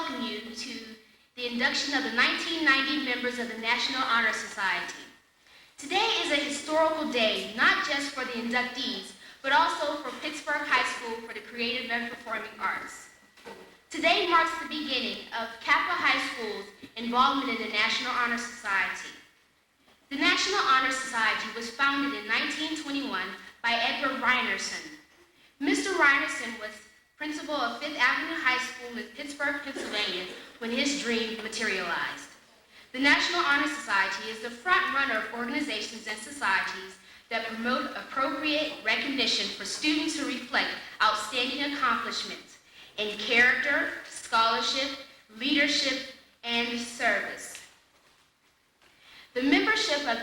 welcome you to the induction of the 1990 members of the National Honor Society. Today is a historical day, not just for the inductees, but also for Pittsburgh High School for the Creative and Performing Arts. Today marks the beginning of CAPA High School's involvement in the National Honor Society. The National Honor Society was founded in 1921 by Edward Rynerson. Mr. Rynerson was principal of Fifth Avenue High School in Pittsburgh, Pennsylvania, when his dream materialized. The National Honor Society is the front runner of organizations and societies that promote appropriate recognition for students who reflect outstanding accomplishments in character, scholarship, leadership, and service. The membership of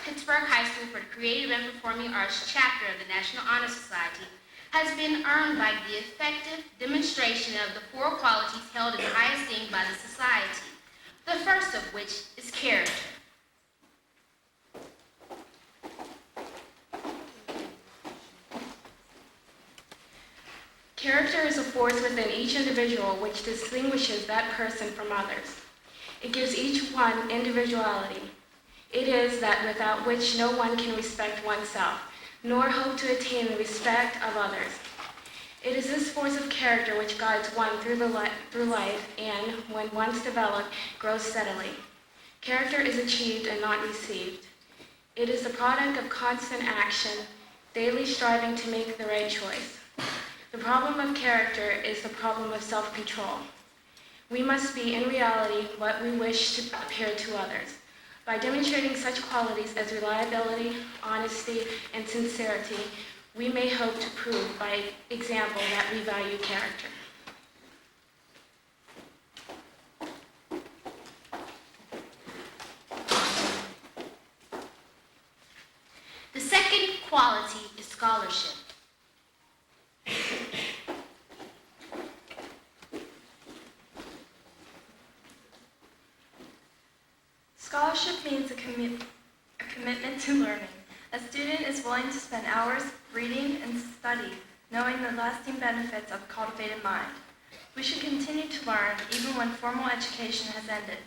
Pittsburgh High School for the Creative and Performing Arts chapter of the National Honor Society has been earned by the effective demonstration of the four qualities held in high esteem by the society, the first of which is character. Character is a force within each individual which distinguishes that person from others. It gives each one individuality. It is that without which no one can respect oneself, nor hope to attain the respect of others. It is this force of character which guides one through life and, when once developed, grows steadily. Character is achieved and not received. It is the product of constant action, daily striving to make the right choice. The problem of character is the problem of self-control. We must be, in reality, what we wish to appear to others. By demonstrating such qualities as reliability, honesty, and sincerity, we may hope to prove by example that we value character. The second quality is scholarship. Scholarship means a commitment to learning. A student is willing to spend hours reading and study, knowing the lasting benefits of a cultivated mind. We should continue to learn even when formal education has ended,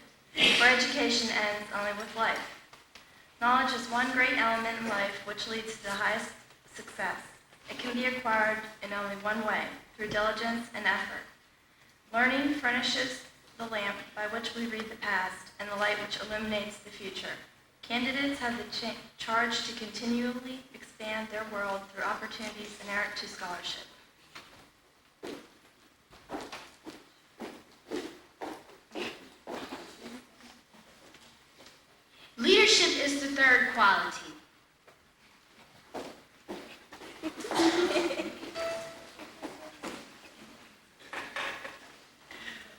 for education ends only with life. Knowledge is one great element in life which leads to the highest success. It can be acquired in only one way, through diligence and effort. Learning furnishes the lamp by which we read the past and the light which illuminates the future. Candidates have the charge to continually expand their world through opportunities inherent to scholarship. Leadership is the third quality.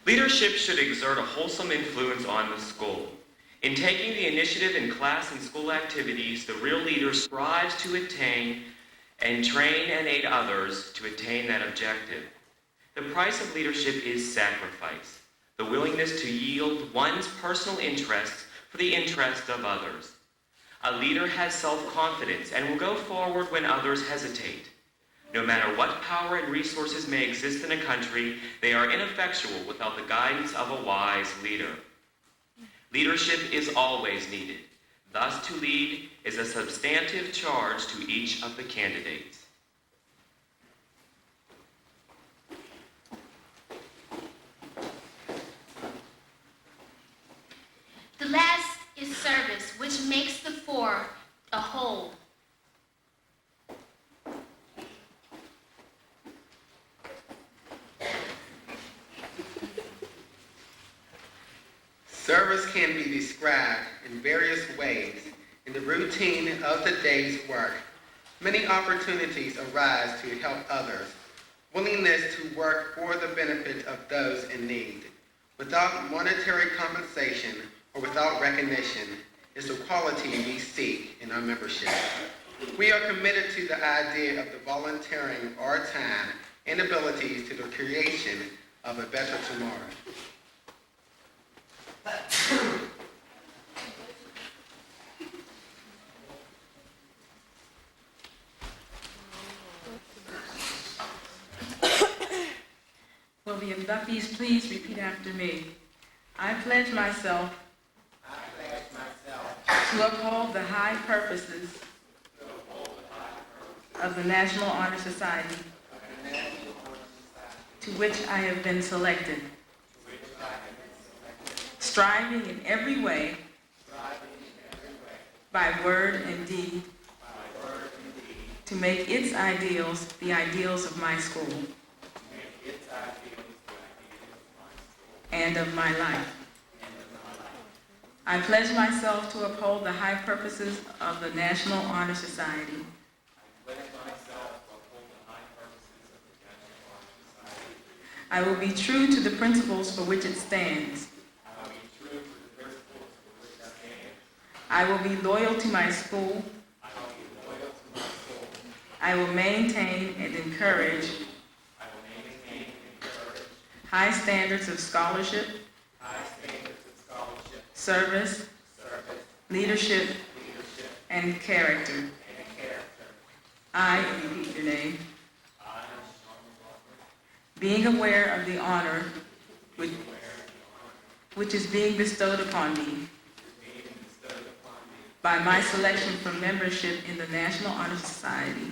Leadership should exert a wholesome influence on the school. In taking the initiative in class and school activities, the real leader strives to attain and train and aid others to attain that objective. The price of leadership is sacrifice, the willingness to yield one's personal interests for the interest of others. A leader has self-confidence and will go forward when others hesitate. No matter what power and resources may exist in a country, they are ineffectual without the guidance of a wise leader. Leadership is always needed. Thus, to lead is a substantive charge to each of the candidates. The last is service, which makes the four a whole. Service can be described in various ways. In the routine of the day's work, many opportunities arise to help others. Willingness to work for the benefit of those in need, without monetary compensation or without recognition, is the quality we seek in our membership. We are committed to the idea of the volunteering our time and abilities to the creation of a better tomorrow. Will the inductees please repeat after me? I pledge myself to uphold the high purposes of the National Honor Society to which I have been selected, striving in every way, by word and deed, to make its ideals the ideals of my school and of my life. I pledge myself to uphold the high purposes of the National Honor Society I will be true to the principles for which it stands. I will be loyal to my school. I will maintain and encourage high standards of scholarship, service, leadership, and character. I, repeat your name, being aware of the honor which is being bestowed upon me by my selection for membership in the National Honor Society,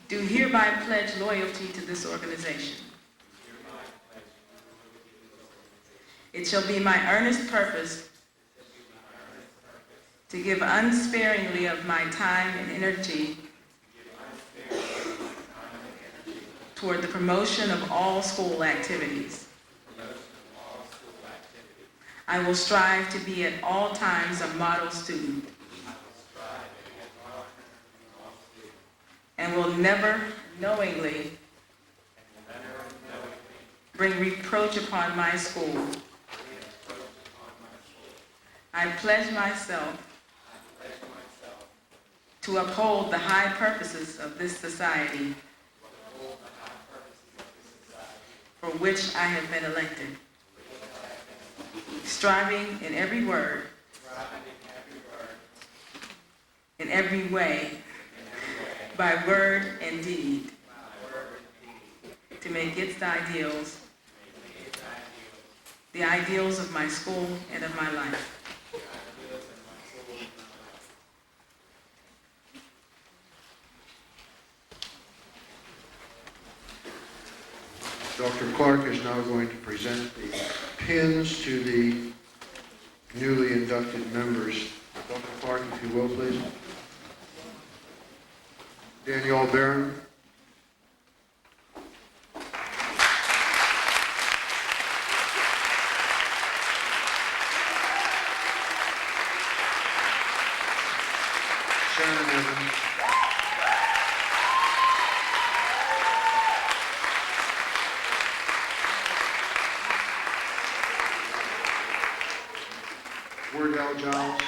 do hereby pledge loyalty to this organization. It shall be my earnest purpose to give unsparingly of my time and energy toward the promotion of all school activities. I will strive to be at all times a model student and will never knowingly bring reproach upon my school. I pledge myself to uphold the high purposes of this society for which I have been elected, striving in every word, in every way, by word and deed, to make its ideals the ideals of my school and of my life. Dr. Clark is now going to present the pins to the newly inducted members. Dr. Clark, if you will, please. Danielle Barron. Shannon Evans. Wardell Giles.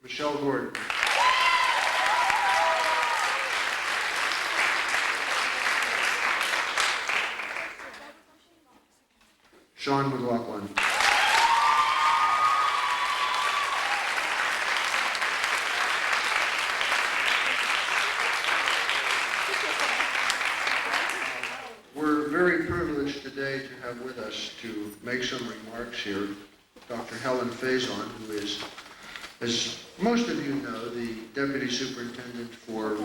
Michelle Gordon. Sean McLaughlin. We're very privileged today to have with us to make some remarks here Dr. Helen Faison, who is, as most of you know, the Deputy Superintendent for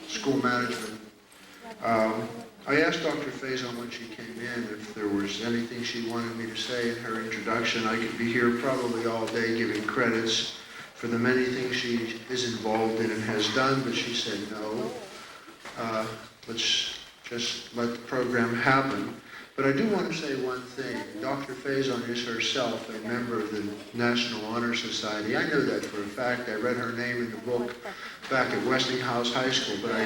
School Management. I asked Dr. Faison when she came in if there was anything she wanted me to say in her introduction. I could be here probably all day giving credits for the many things she is involved in and has done, but she said no. Let's just let the program happen. But I do want to say one thing. Dr. Faison is herself a member of the National Honor Society. I know that for a fact. I read her name in the book back at Westinghouse High School, but I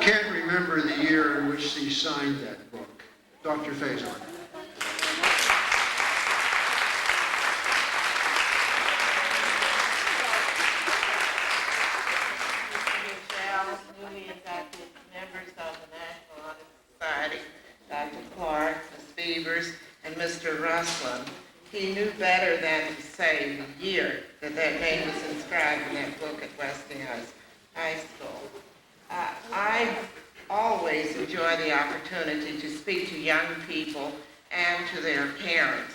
can't remember the year in which she signed that book. Dr. Faison. Newly inducted members of the National Honor Society, Dr. Clark, Ms. Beavers, and Mr. Ryan. Ruslan, he knew better than to say the year that name was inscribed in that book at Westinghouse High School. I always enjoy the opportunity to speak to young people and to their parents.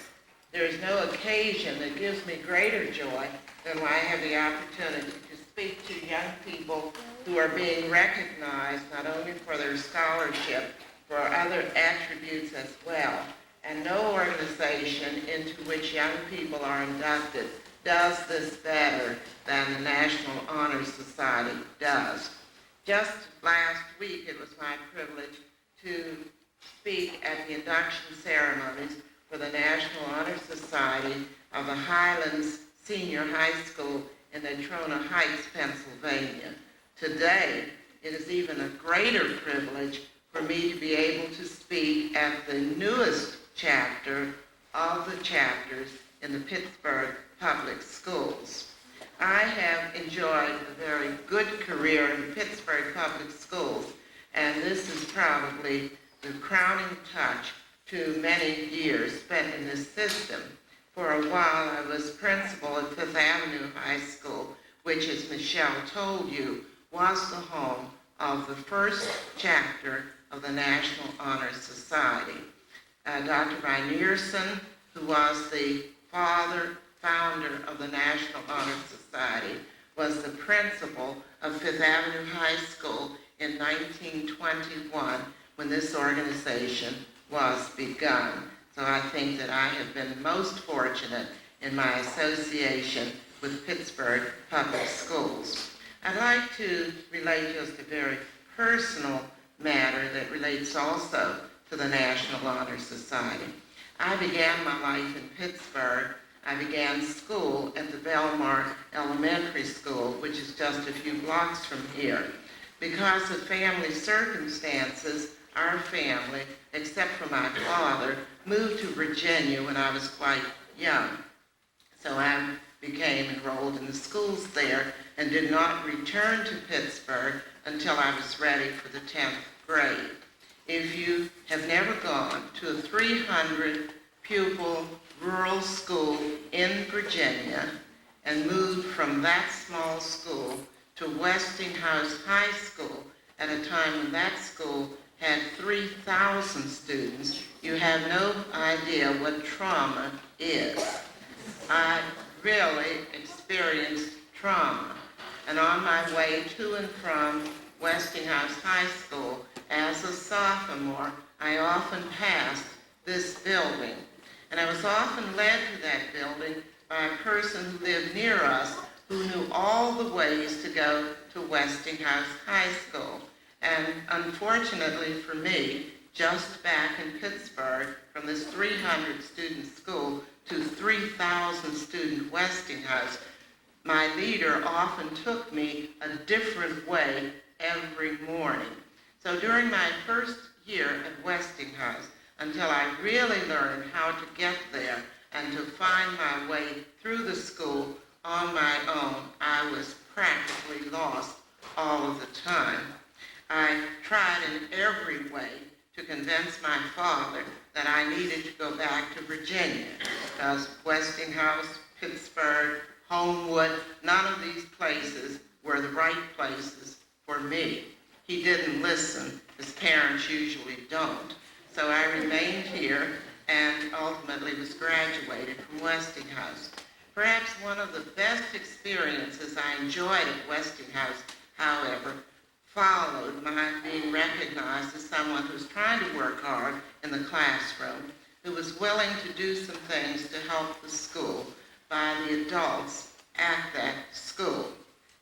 There is no occasion that gives me greater joy than when I have the opportunity to speak to young people who are being recognized not only for their scholarship, for other attributes as well. And no organization into which young people are inducted does this better than the National Honor Society does. Just last week, it was my privilege to speak at the induction ceremonies for the National Honor Society of the Highlands Senior High School in Natrona Heights, Pennsylvania. Today, it is even a greater privilege for me to be able to speak at the newest chapter of the chapters in the Pittsburgh Public Schools. I have enjoyed a very good career in Pittsburgh Public Schools, and this is probably the crowning touch to many years spent in this system. For a while, I was principal at Fifth Avenue High School, which, as Michelle told you, was the home of the first chapter of the National Honor Society. Dr. Reinierson, who was the founder of the National Honor Society, was the principal of Fifth Avenue High School in 1921 when this organization was begun. So I think that I have been most fortunate in my association with Pittsburgh Public Schools. I'd like to relate just a very personal matter that relates also to the National Honor Society. I began my life in Pittsburgh. I began school at the Belmar Elementary School, which is just a few blocks from here. Because of family circumstances, our family, except for my father, moved to Virginia when I was quite young. So I became enrolled in the schools there and did not return to Pittsburgh until I was ready for the 10th grade. If you have never gone to a 300-pupil rural school in Virginia and moved from that small school to Westinghouse High School at a time when that school had 3,000 students, you have no idea what trauma is. I really experienced trauma. And on my way to and from Westinghouse High School as a sophomore, I often passed this building. And I was often led to that building by a person who lived near us who knew all the ways to go to Westinghouse High School. And unfortunately for me, just back in Pittsburgh, from this 300-student school to 3,000-student Westinghouse, my leader often took me a different way every morning. So during my first year at Westinghouse, until I really learned how to get there and to find my way through the school on my own, I was practically lost all of the time. I tried in every way to convince my father that I needed to go back to Virginia, because Westinghouse, Pittsburgh, Homewood, none of these places were the right places for me. He didn't listen, as parents usually don't. So I remained here and ultimately was graduated from Westinghouse. Perhaps one of the best experiences I enjoyed at Westinghouse, however, followed my being recognized as someone who's trying to work hard in the classroom, who was willing to do some things to help the school by the adults at that school.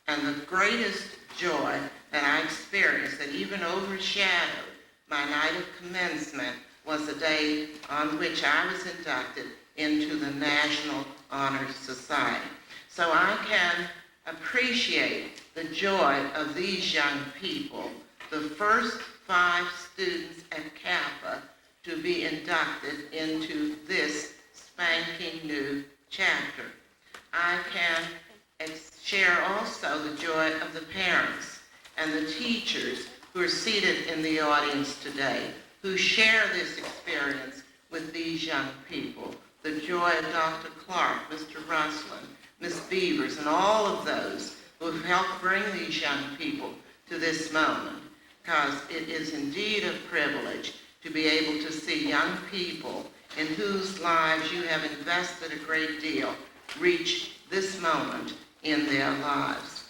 And the greatest joy that I experienced that even overshadowed my night of commencement was the day on which I was inducted into the National Honor Society. So I can appreciate the joy of these young people, the first 5 students at CAPA to be inducted into this spanking new chapter. I can share also the joy of the parents and the teachers who are seated in the audience today, who share this experience with these young people, the joy of Dr. Clark, Mr. Russlin, Ms. Beavers, and all of those who have helped bring these young people to this moment, because it is indeed a privilege to be able to see young people in whose lives you have invested a great deal reach this moment in their lives.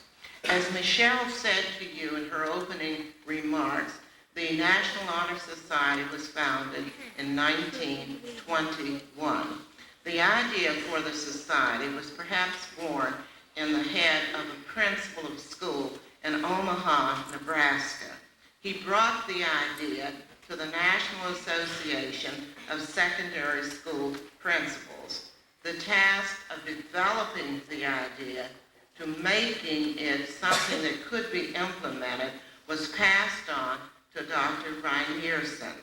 As Michelle said to you in her opening remarks, the National Honor Society was founded in 1921. The idea for the society was perhaps born in the head of a principal of school in Omaha, Nebraska. He brought the idea to the National Association of Secondary School Principals. The task of developing the idea to making it something that could be implemented was passed on to Dr. Reinierson.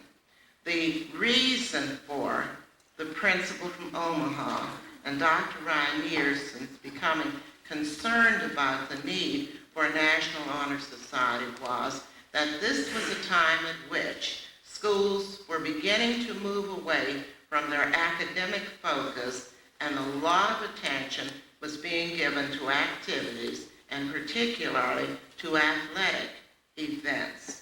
The reason for the principal from Omaha and Dr. Reinierson's becoming concerned about the need for a National Honor Society was that this was a time at which schools were beginning to move away from their academic focus, and a lot of attention was being given to activities, and particularly to athletic events.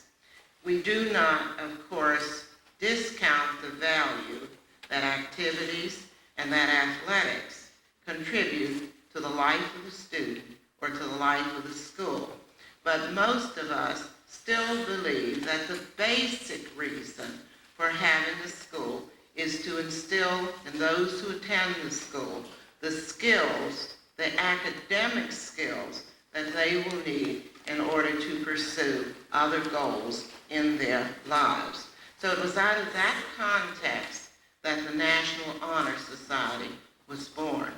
We do not, of course, discount the value that activities and that athletics contribute to the life of the student or to the life of the school. But most of us still believe that the basic reason for having a school is to instill in those who attend the school the skills, the academic skills that they will need in order to pursue other goals in their lives. So it was out of that context that the National Honor Society was born.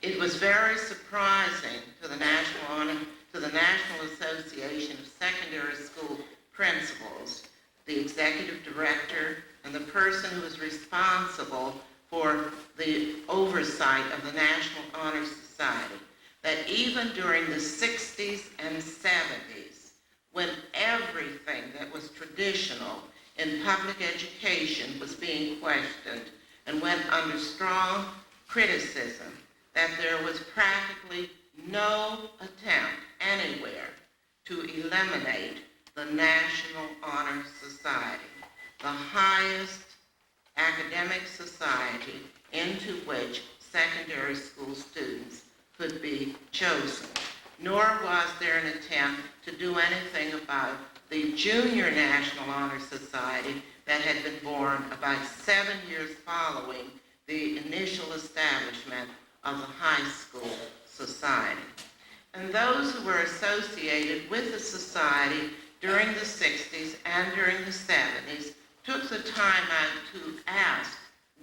It was very surprising to the National Association of Secondary School Principals, the executive director, and the person who was responsible for the oversight of the National Honor Society, that even during the 60s and 70s, when everything that was traditional in public education was being questioned and went under strong criticism, that there was practically no attempt anywhere to eliminate the National Honor Society, the highest academic society into which secondary school students could be chosen. Nor was there an attempt to do anything about the Junior National Honor Society that had been born about 7 years following the initial establishment of the high school society. And those who were associated with the society during the 60s and during the 70s took the time out to ask,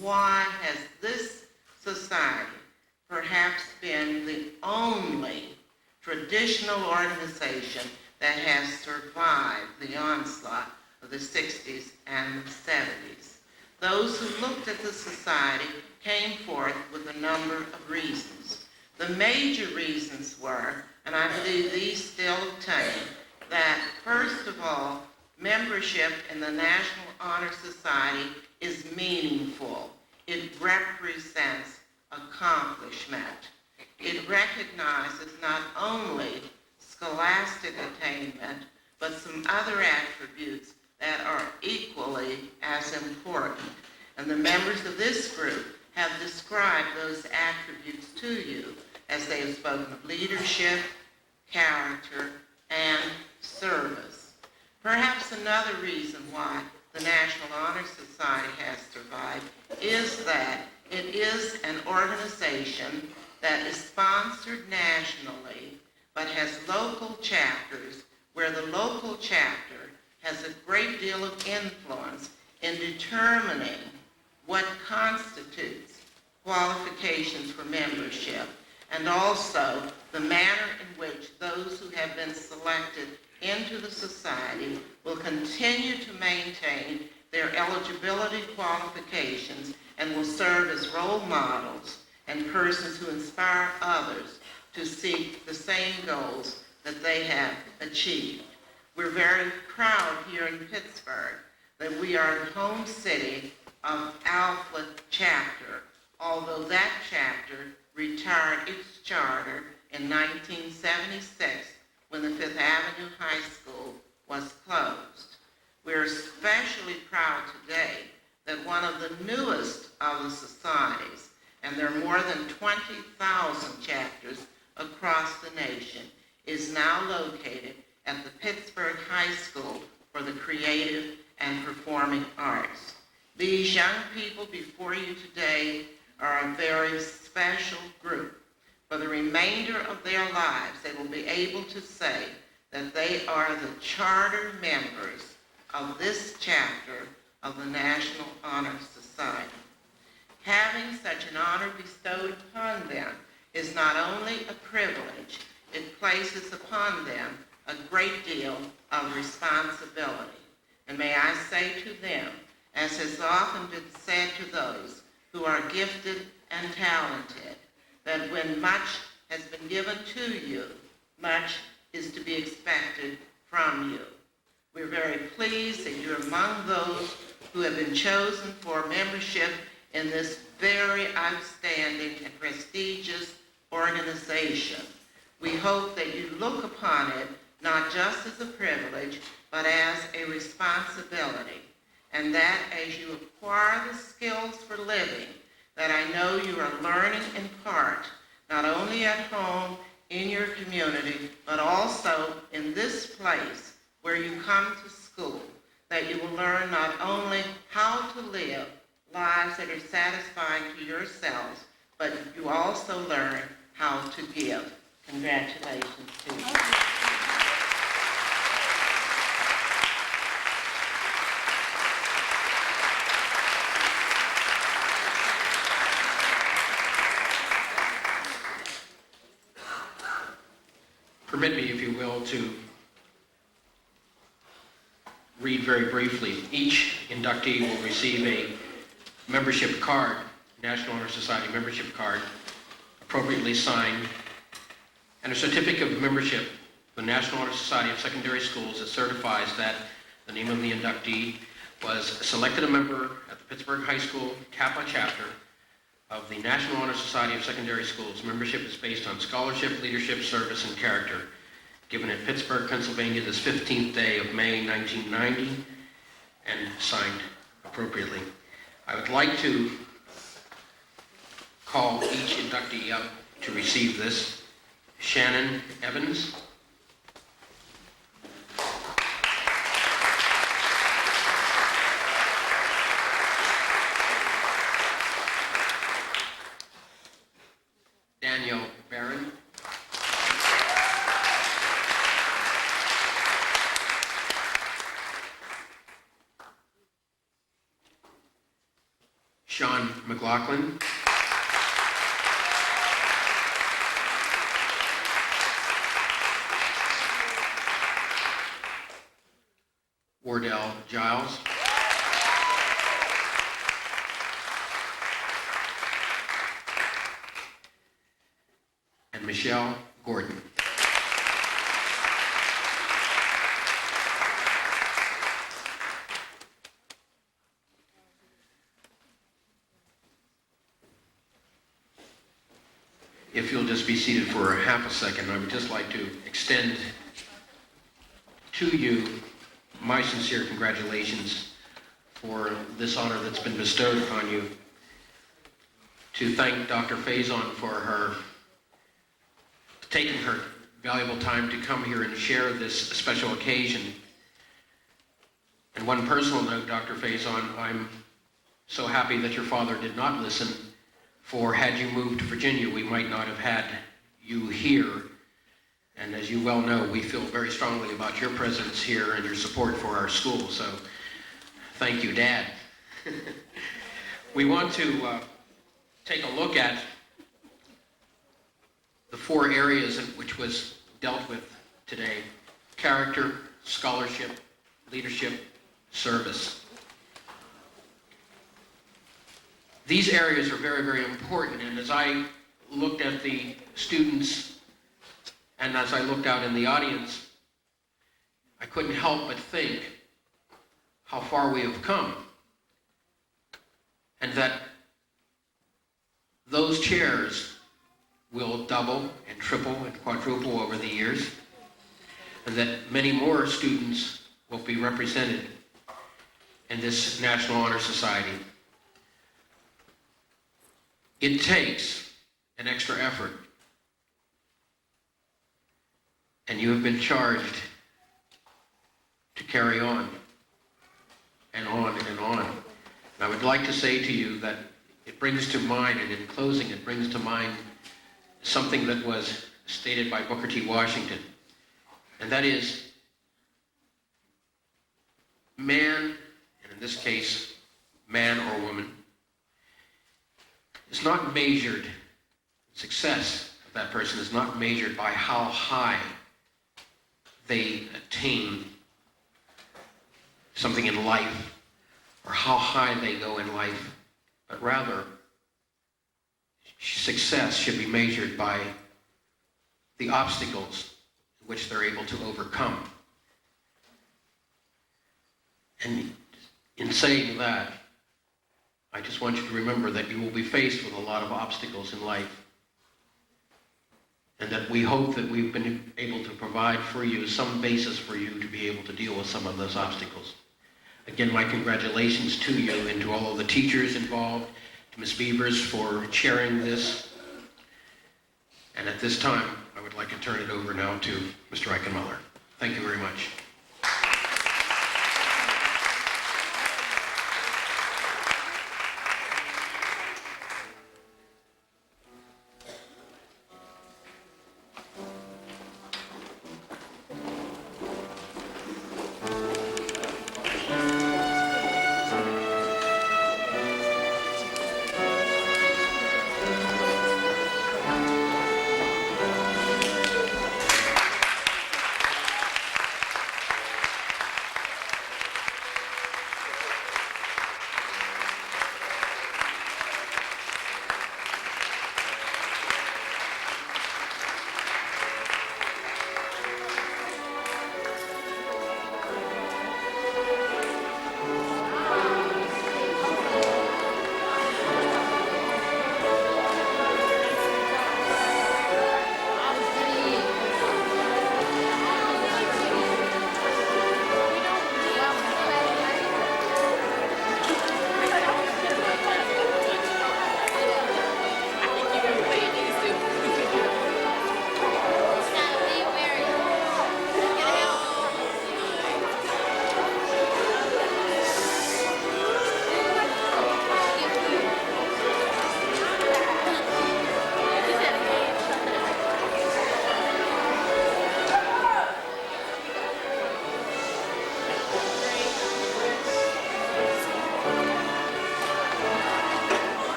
why has this society perhaps been the only traditional organization that has survived the onslaught of the 60s and the 70s? Those who looked at the society came forth with a number of reasons. The major reasons were, and I believe these still obtain, that first of all, membership in the National Honor Society is meaningful. It represents accomplishment. It recognizes not only scholastic attainment, but some other attributes that are equally as important. And the members of this group have described those attributes to you as they have spoken of leadership, character, and service. Perhaps another reason why the National Honor Society has survived is that it is an organization that is sponsored nationally, but has local chapters where the local chapter has a great deal of influence in determining what constitutes qualifications for membership, and also the manner in which those who have been selected into the society will continue to maintain their eligibility qualifications and will serve as role models and persons who inspire others to seek the same goals that they have achieved. We're very proud here in Pittsburgh that we are the home city of Alpha chapter, although that chapter retired its charter in 1976 when the Fifth Avenue High School was closed. We're especially proud today that one of the newest of the societies, and there are more than 20,000 chapters across the nation, is now located at the Pittsburgh High School for the Creative and Performing Arts. These young people before you today are a very special group. For the remainder of their lives, they will be able to say that they are the charter members of this chapter of the National Honor Society. Having such an honor bestowed upon them is not only a privilege, it places upon them a great deal of responsibility. And may I say to them, as has often been said to those who are gifted and talented, that when much has been given to you, much is to be expected from you. We're very pleased that you're among those who have been chosen for membership in this very outstanding and prestigious organization. We hope that you look upon it not just as a privilege, but as a responsibility, and that as you acquire the skills for living that I know you are learning in part, not only at home, in your community, but also in this place where you come to school, that you will learn not only how to live lives that are satisfying to yourselves, but you also learn how to give. Congratulations to you. Permit me, if you will, to read very briefly. Each inductee will receive a membership card, National Honor Society membership card, appropriately signed, and a certificate of membership of the National Honor Society of Secondary Schools that certifies that the name of the inductee was selected a member at the Pittsburgh High School CAPA chapter of the National Honor Society of Secondary Schools. Membership is based on scholarship, leadership, service, and character. Given at Pittsburgh, Pennsylvania, this 15th day of May, 1990, and signed appropriately. I would like to call each inductee up to receive this. Shannon Evans. Danielle Barron. Sean McLaughlin. Wardell Giles. And Michelle Gordon. If you'll just be seated for a half a second, I would just like to extend to you my sincere congratulations for this honor that's been bestowed upon you. To thank Dr. Faison for her taking her valuable time to come here and share this special occasion. And one personal note, Dr. Faison, I'm so happy that your father did not listen, for had you moved to Virginia, we might not have had you here. And as you well know, we feel very strongly about your presence here and your support for our school. So thank you, Dad. We want to take a look at the four areas in which was dealt with today: character, scholarship, leadership, service. These areas are very, very important, and as I looked at the students and as I looked out in the audience, I couldn't help but think how far we have come. and that those chairs will double and triple and quadruple over the years, and that many more students will be represented in this National Honor Society. It takes an extra effort, and you have been charged to carry on and on and on. And I would like to say to you that it brings to mind, and in closing, it brings to mind something that was stated by Booker T. Washington, and that is, man, and in this case, man or woman, is not measured, success of that person is not measured by how high they attain something in life or how high they go in life, but rather success should be measured by the obstacles which they're able to overcome. And in saying that, I just want you to remember that you will be faced with a lot of obstacles in life, and that we hope that we've been able to provide for you some basis for you to be able to deal with some of those obstacles. Again, my congratulations to you and to all of the teachers involved, to Ms. Beavers for chairing this. And at this time, I would like to turn it over now to Mr. Eichenmuller. Thank you very much.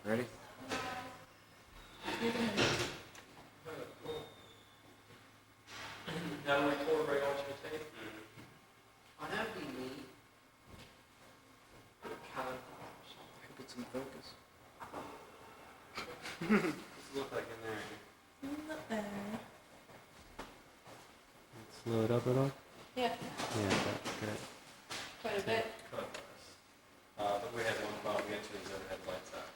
Ready? look like in there? Slow it up at all? Yeah, Yeah, that's good. quite a bit. But we had one problem, we had two of these overhead lights out.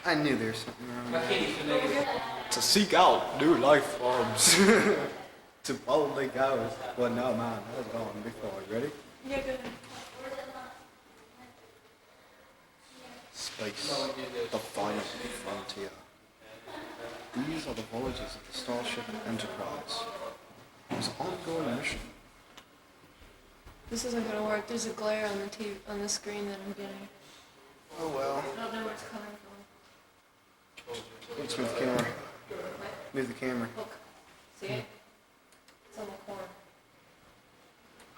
I knew there was something wrong with it. To seek out new life forms, to boldly go. Well, no, mine has gone before. Ready? Yeah, go ahead. Space, the final frontier. These are the voyages of the Starship Enterprise. Its ongoing mission. This isn't gonna work. There's a glare on the TV, on the screen that I'm getting. Oh well. I don't know where it's coming from. Let's move the camera. Move the camera. Look, see it? It's on the corner.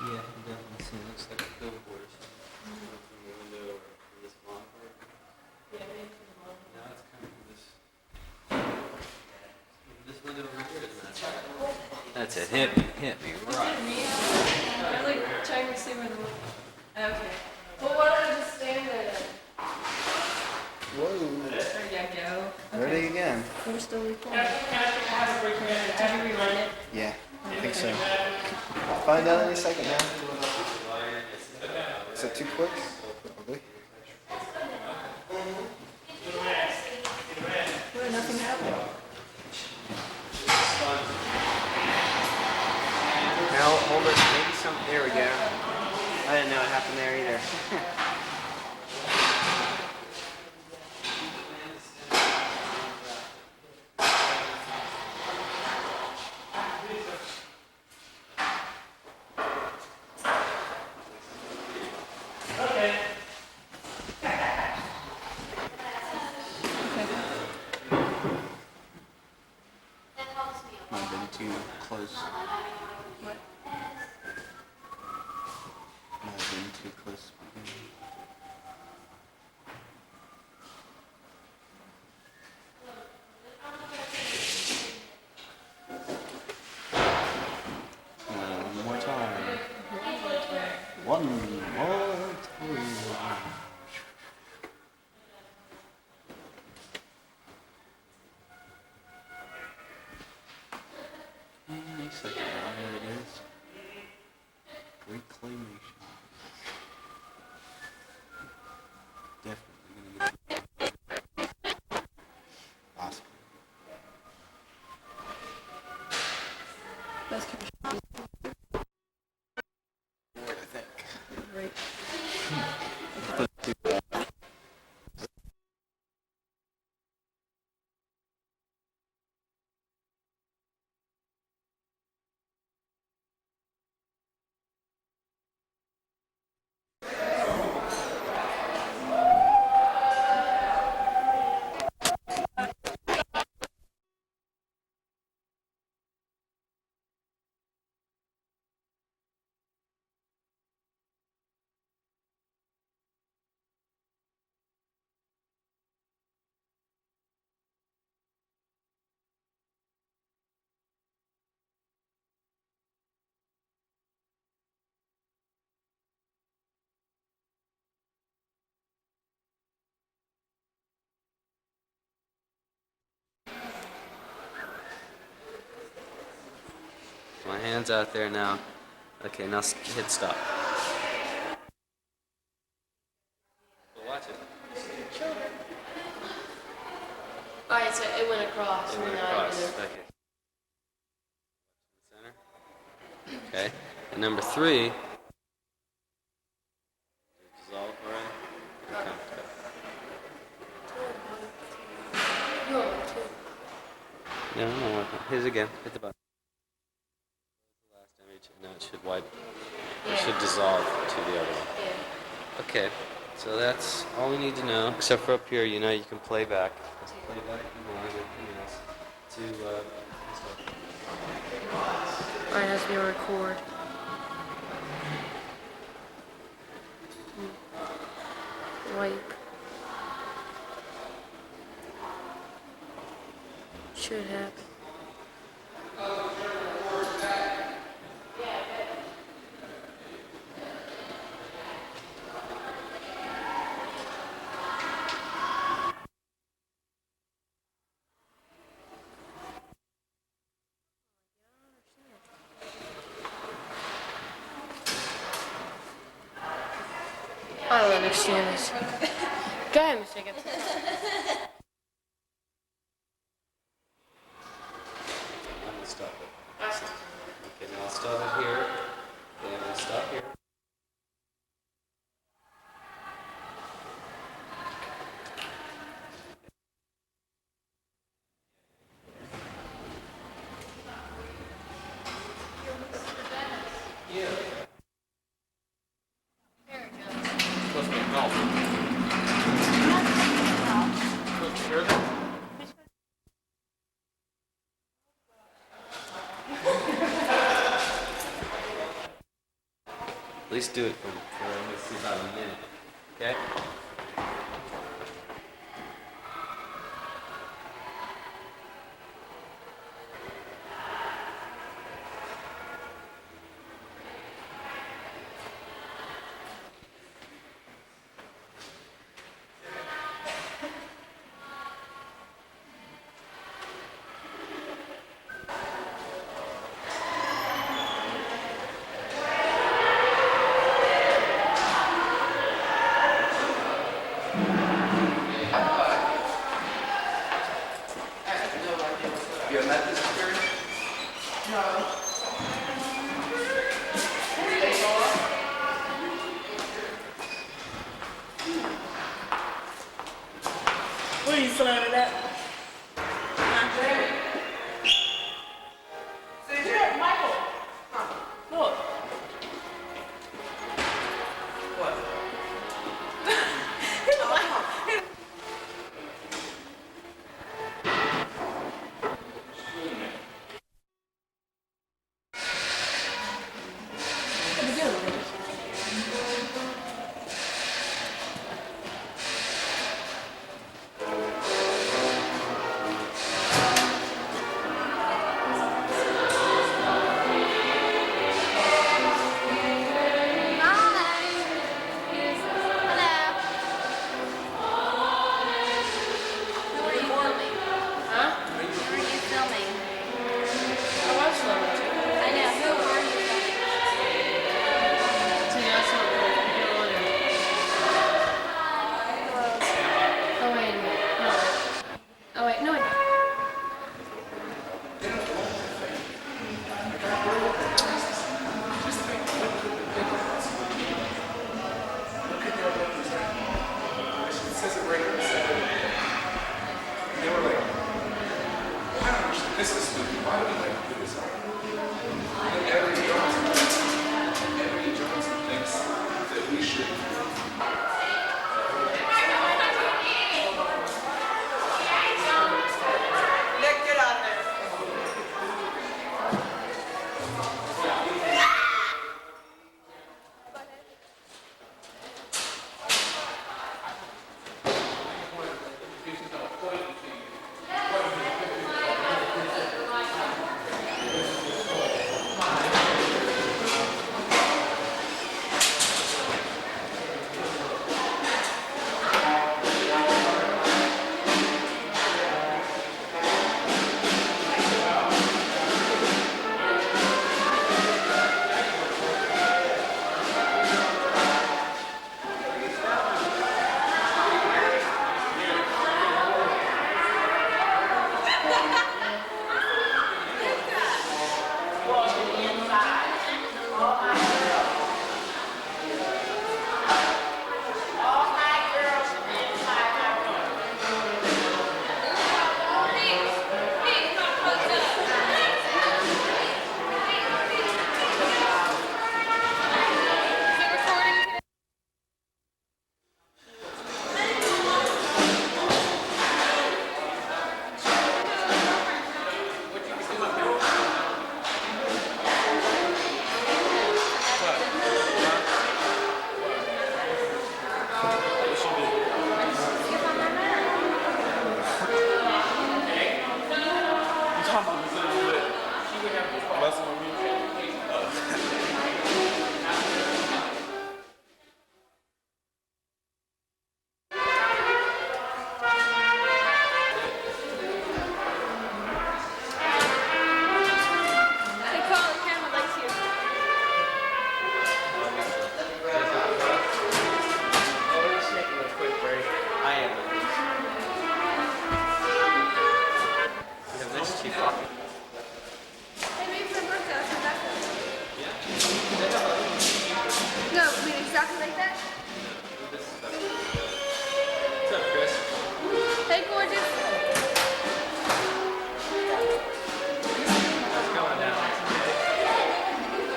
Yeah, you definitely see it. Looks like a billboard or something. From the window or from this blonde part. Yeah, maybe from the bottom. Now it's coming from this window over here, isn't it? That's it. Hit me right. I'm like trying to see where the. Okay. Well, why don't I just stand there then? Whoa. There you go. Ready again. We're still recording. Did you rewind it? Yeah, I think so. Find out any second now. Is that too quick? Probably. Well, nothing happened. Now hold it. Maybe some. There we go. I didn't know it happened there either. Might have been too close. What? Might have been too close. One more time. One more time. Any second now, here it is. Reclamation. Definitely gonna get Oscar. That's kind I think. of right. My hand's out there now. Okay, now hit stop. Well, watch it. Alright, so it went across. It went and now across. I'm gonna- Okay. Center. Okay. And number 3. Dissolve already? Okay. No, no, here's again. Hit the button. The last image, and now it should wipe. It should dissolve to the other one. Yeah. Okay, so that's all we need to know. Except for up here, you know, you can play back. Play back if you want, anything else. Alright, it has to be a record. Wipe. Should happen. I don't understand this. Go ahead, Miss Jacobs. I'm gonna stop it. Okay, now I'll stop it here. Then I'll stop here. Supposed to be golf. Supposed to hear that? At least do it for about a minute. Okay? What are you slamming at? Michael! Look. What?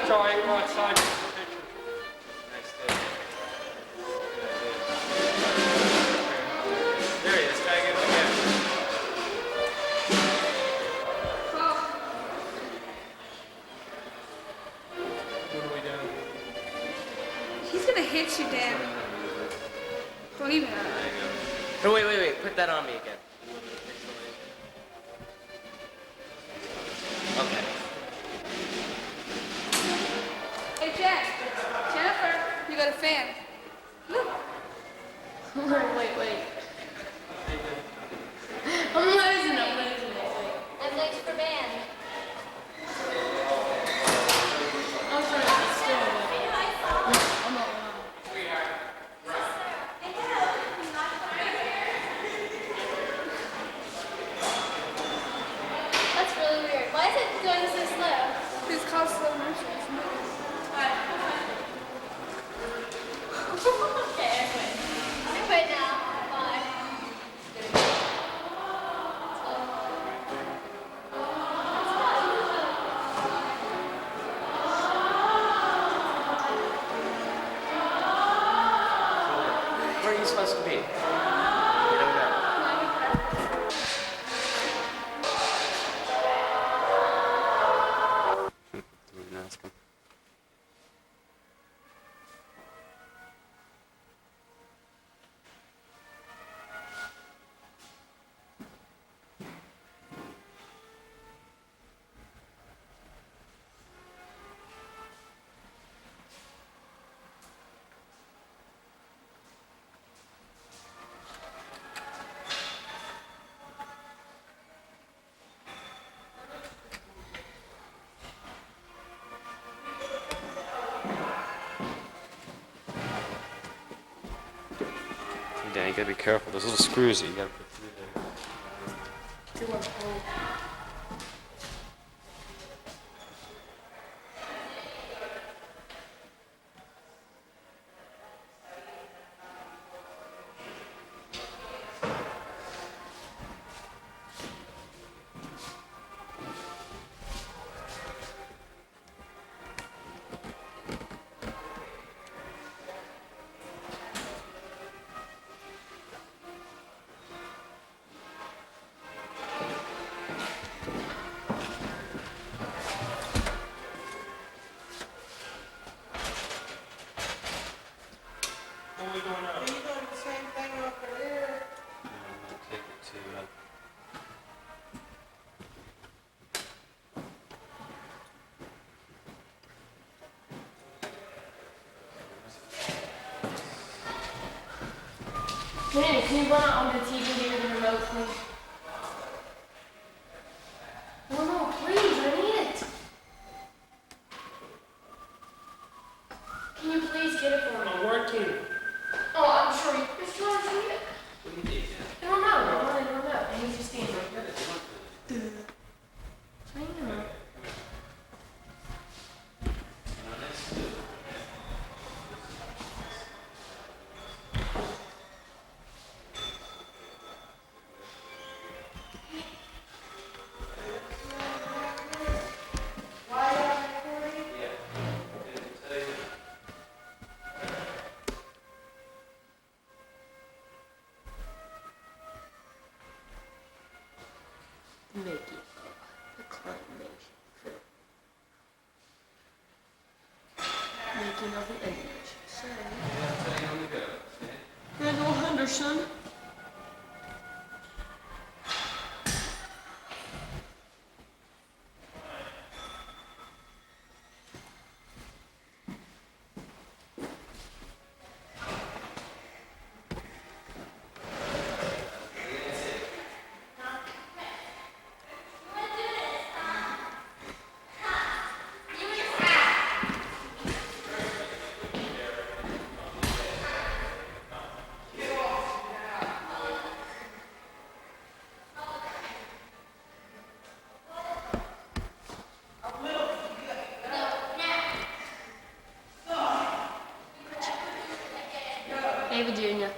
Sorry, right side. There he is. Tag him again. What are we doing? He's gonna hit you, Dad. Don't even. Oh, wait. Put that on me again. Okay. Hey, Jen. Jennifer, you got a fan. Look. Wait. I'm losing it. I'm late for band. I'm trying to sit still. I'm not allowed. That's really weird. Why is it going so slow? It's called slow motion. Okay, I quit now. Bye. Where are you supposed to be? You don't know. Didn't ask him. Dan, you gotta be careful. Those little screws that you gotta put through there. What are we doing now? Are you doing the same thing over there? Take it to. Man, can you run out on the TV and give me the remote, please? No, please, I need it. Can you please get it for me? I'm working. Oh, I'm sure you. It's trying to see it. What do you need? I don't know. I don't know. I need to stand right there. I know. Make it the climation film. Making of the image. So, Randall Henderson. Hey, Virginia.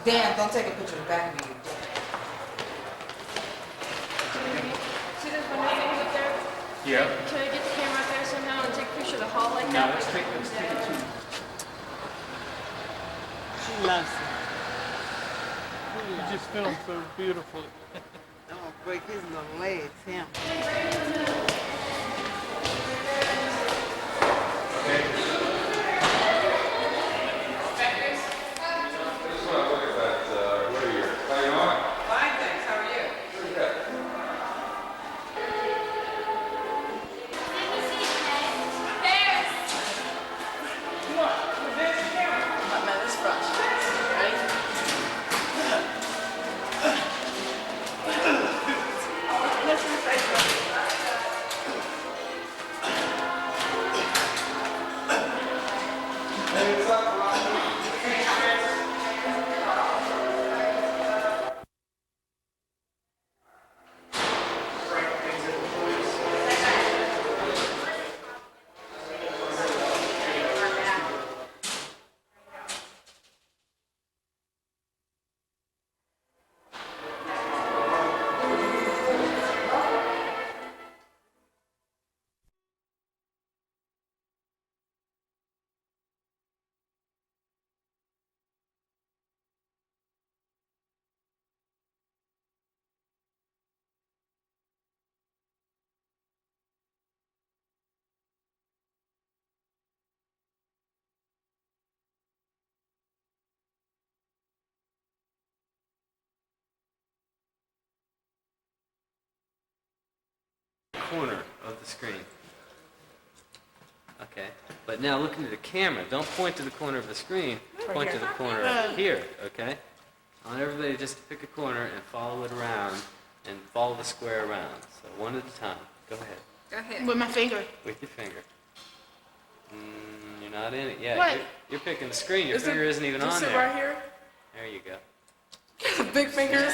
Dan, don't take a picture of the back of me. See those window things up there? Yeah. Can I get the camera up there somehow and take a picture of the hall like No, that? let's take it too. She loves it. You just filmed so beautifully. Don't break his little legs, him. Fine, thanks. How are you? My man is fresh, right? Listen, Corner of the screen. Okay, but now look into the camera. Don't point to the corner of the screen. Point to the corner here, okay? I want everybody just to pick a corner and follow it around and follow the square around. So one at a time. Go ahead. Go ahead. With my finger. With your finger. You're not in it yet. What? You're picking the screen. Your finger isn't even on there. right here? There you go. Big fingers.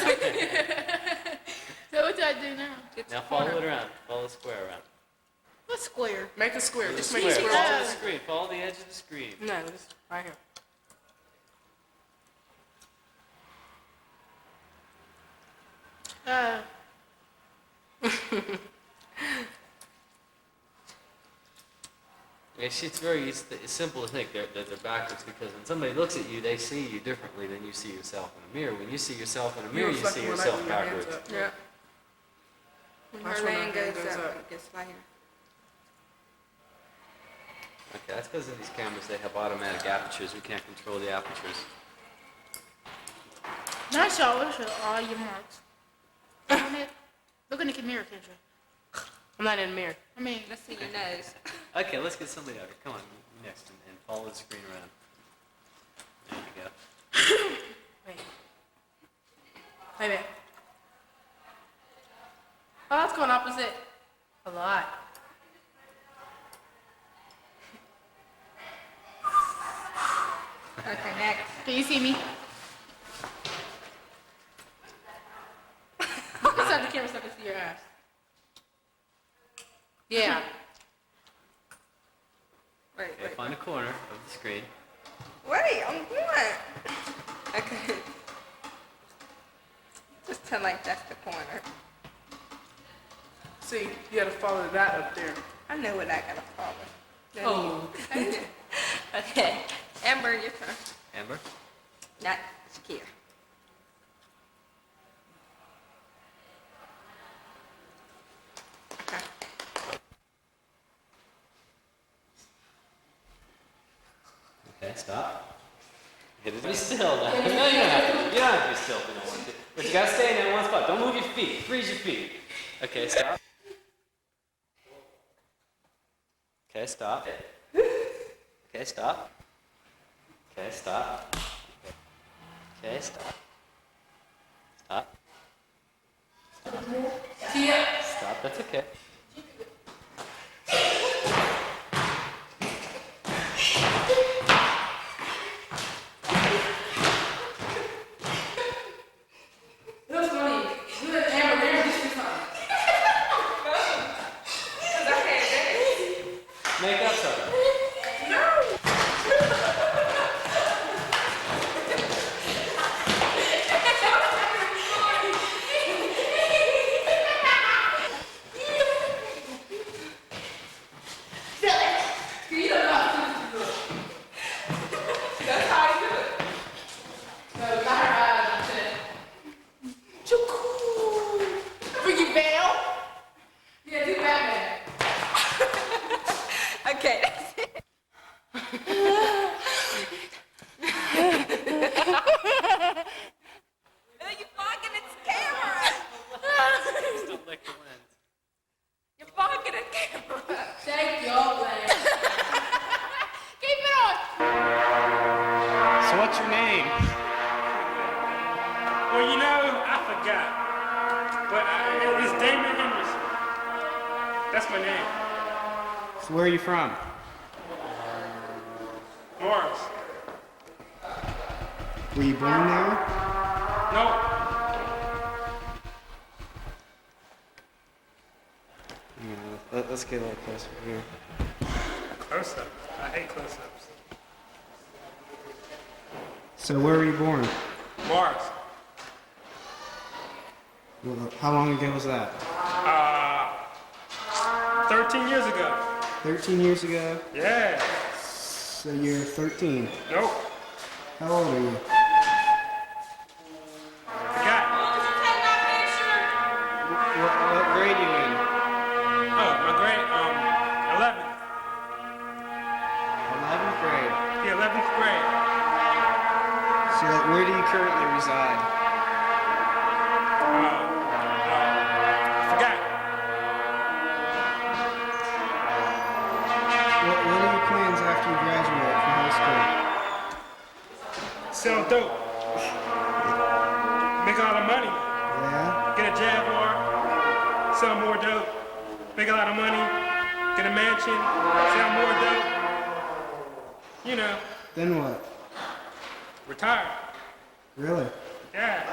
So what do I do now? Now follow it around. Follow the square around. What square? Make a square. The Just square. make a square. Follow the screen. Follow the edge of the screen. No, just right here. Yeah, see, it's simple to think that they're backwards because when somebody looks at you, they see you differently than you see yourself in a mirror. When you see yourself in a mirror, you see yourself backwards. Yeah. When Watch her when leg my hand goes goes up, up. it gets lighter. Okay, that's because in these cameras they have automatic apertures. We can't control the apertures. Nice, y'all. Look at all your marks. Look in the mirror, Kendra. I'm not in the mirror. I mean, Let's see your nose. Okay, let's get somebody out here. Come on, next, and follow the screen around. There you go. wait. Wait a minute. Oh, that's going opposite. A lot. Okay, next. Can you see me? Inside the camera so I can see your ass. Yeah. Wait, Okay, find a corner of the screen. Wait, I'm going. Okay. Just tell like that's the corner. See, you gotta follow that up there. I know what I gotta follow. Oh. Okay. Amber, your turn. Amber? Not Shakira. Okay. Okay, stop. Get it to be still now. No, you don't have to. You don't have to be still if you don't want to. But you gotta stay in that one spot. Don't move your feet. Freeze your feet. Okay, stop. Okay, stop. Okay, stop. Okay, stop. Okay, stop. Stop. Stop, that's okay. That's funny. You let Amber there and do something. Make up something. like the lens. You're fogging the camera. Shake your leg. Keep it on. So what's your name? Well, you know, I forgot. But it's Damon Henderson. That's my name. So where are you from? Morris. Were you born there? No. Let's get a little closer here. Close-up. I hate close-ups. So where were you born? Morris. Well, how long ago was that? 13 years ago. 13 years ago? Yeah. So you're 13. Nope. How old are you? Forgot. What grade are you in? Oh, my grade, 11th. 11th grade. Yeah, 11th grade. So where do you currently reside? Forgot. What are your plans after you graduate from high school? Sell dope. Make a lot of money. Yeah? Get a Jaguar. Sell more dope. Make a lot of money. Get a mansion. Sell more dope. You know, Then what? retire. Really? Yeah.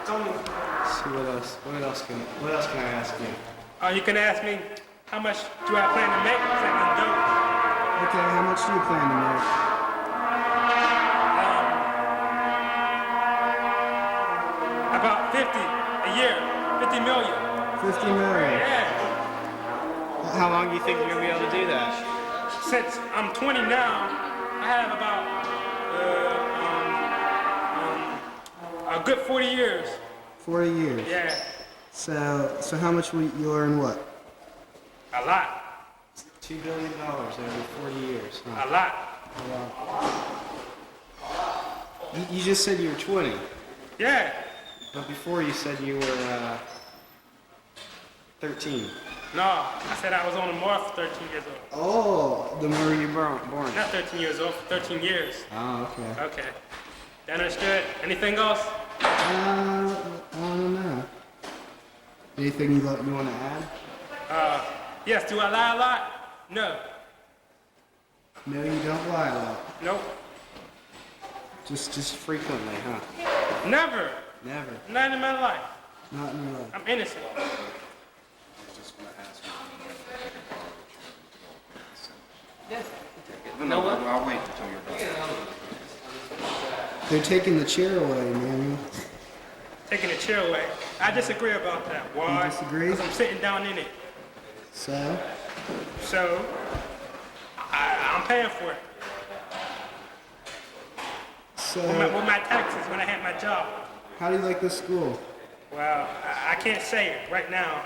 See what else can I ask you? You can ask me, how much do I plan to make selling dope? Okay, how much do you plan to make? About 50 a year. 50 million. 50 million. Yeah. How long do you think you're gonna be able to do that? Since I'm 20 now, I have about a good 40 years. 40 years. Yeah, So how much will you earn what? a lot, $2 billion over 40 years. a lot. You just said you were 20, Yeah, but before you said you were 13. no, I said I was on the mark for 13 years old. Oh, then where were you born? Not 13 years old, 13 years. Oh, okay. Okay, understood. Anything else? I don't know. Anything you want to add? Yes, do I lie a lot? No. No, you don't lie a lot. Nope. Just frequently, huh? Never. Never. Not in my life. Not in your life. I'm innocent. No, I'll wait until you're done. They're taking the chair away, Manuel. Taking the chair away. I disagree about that. Why? You disagree? Because I'm sitting down in it. So? So, I'm paying for it. So, With my taxes when I had my job. how do you like this school? Well, I can't say it right now.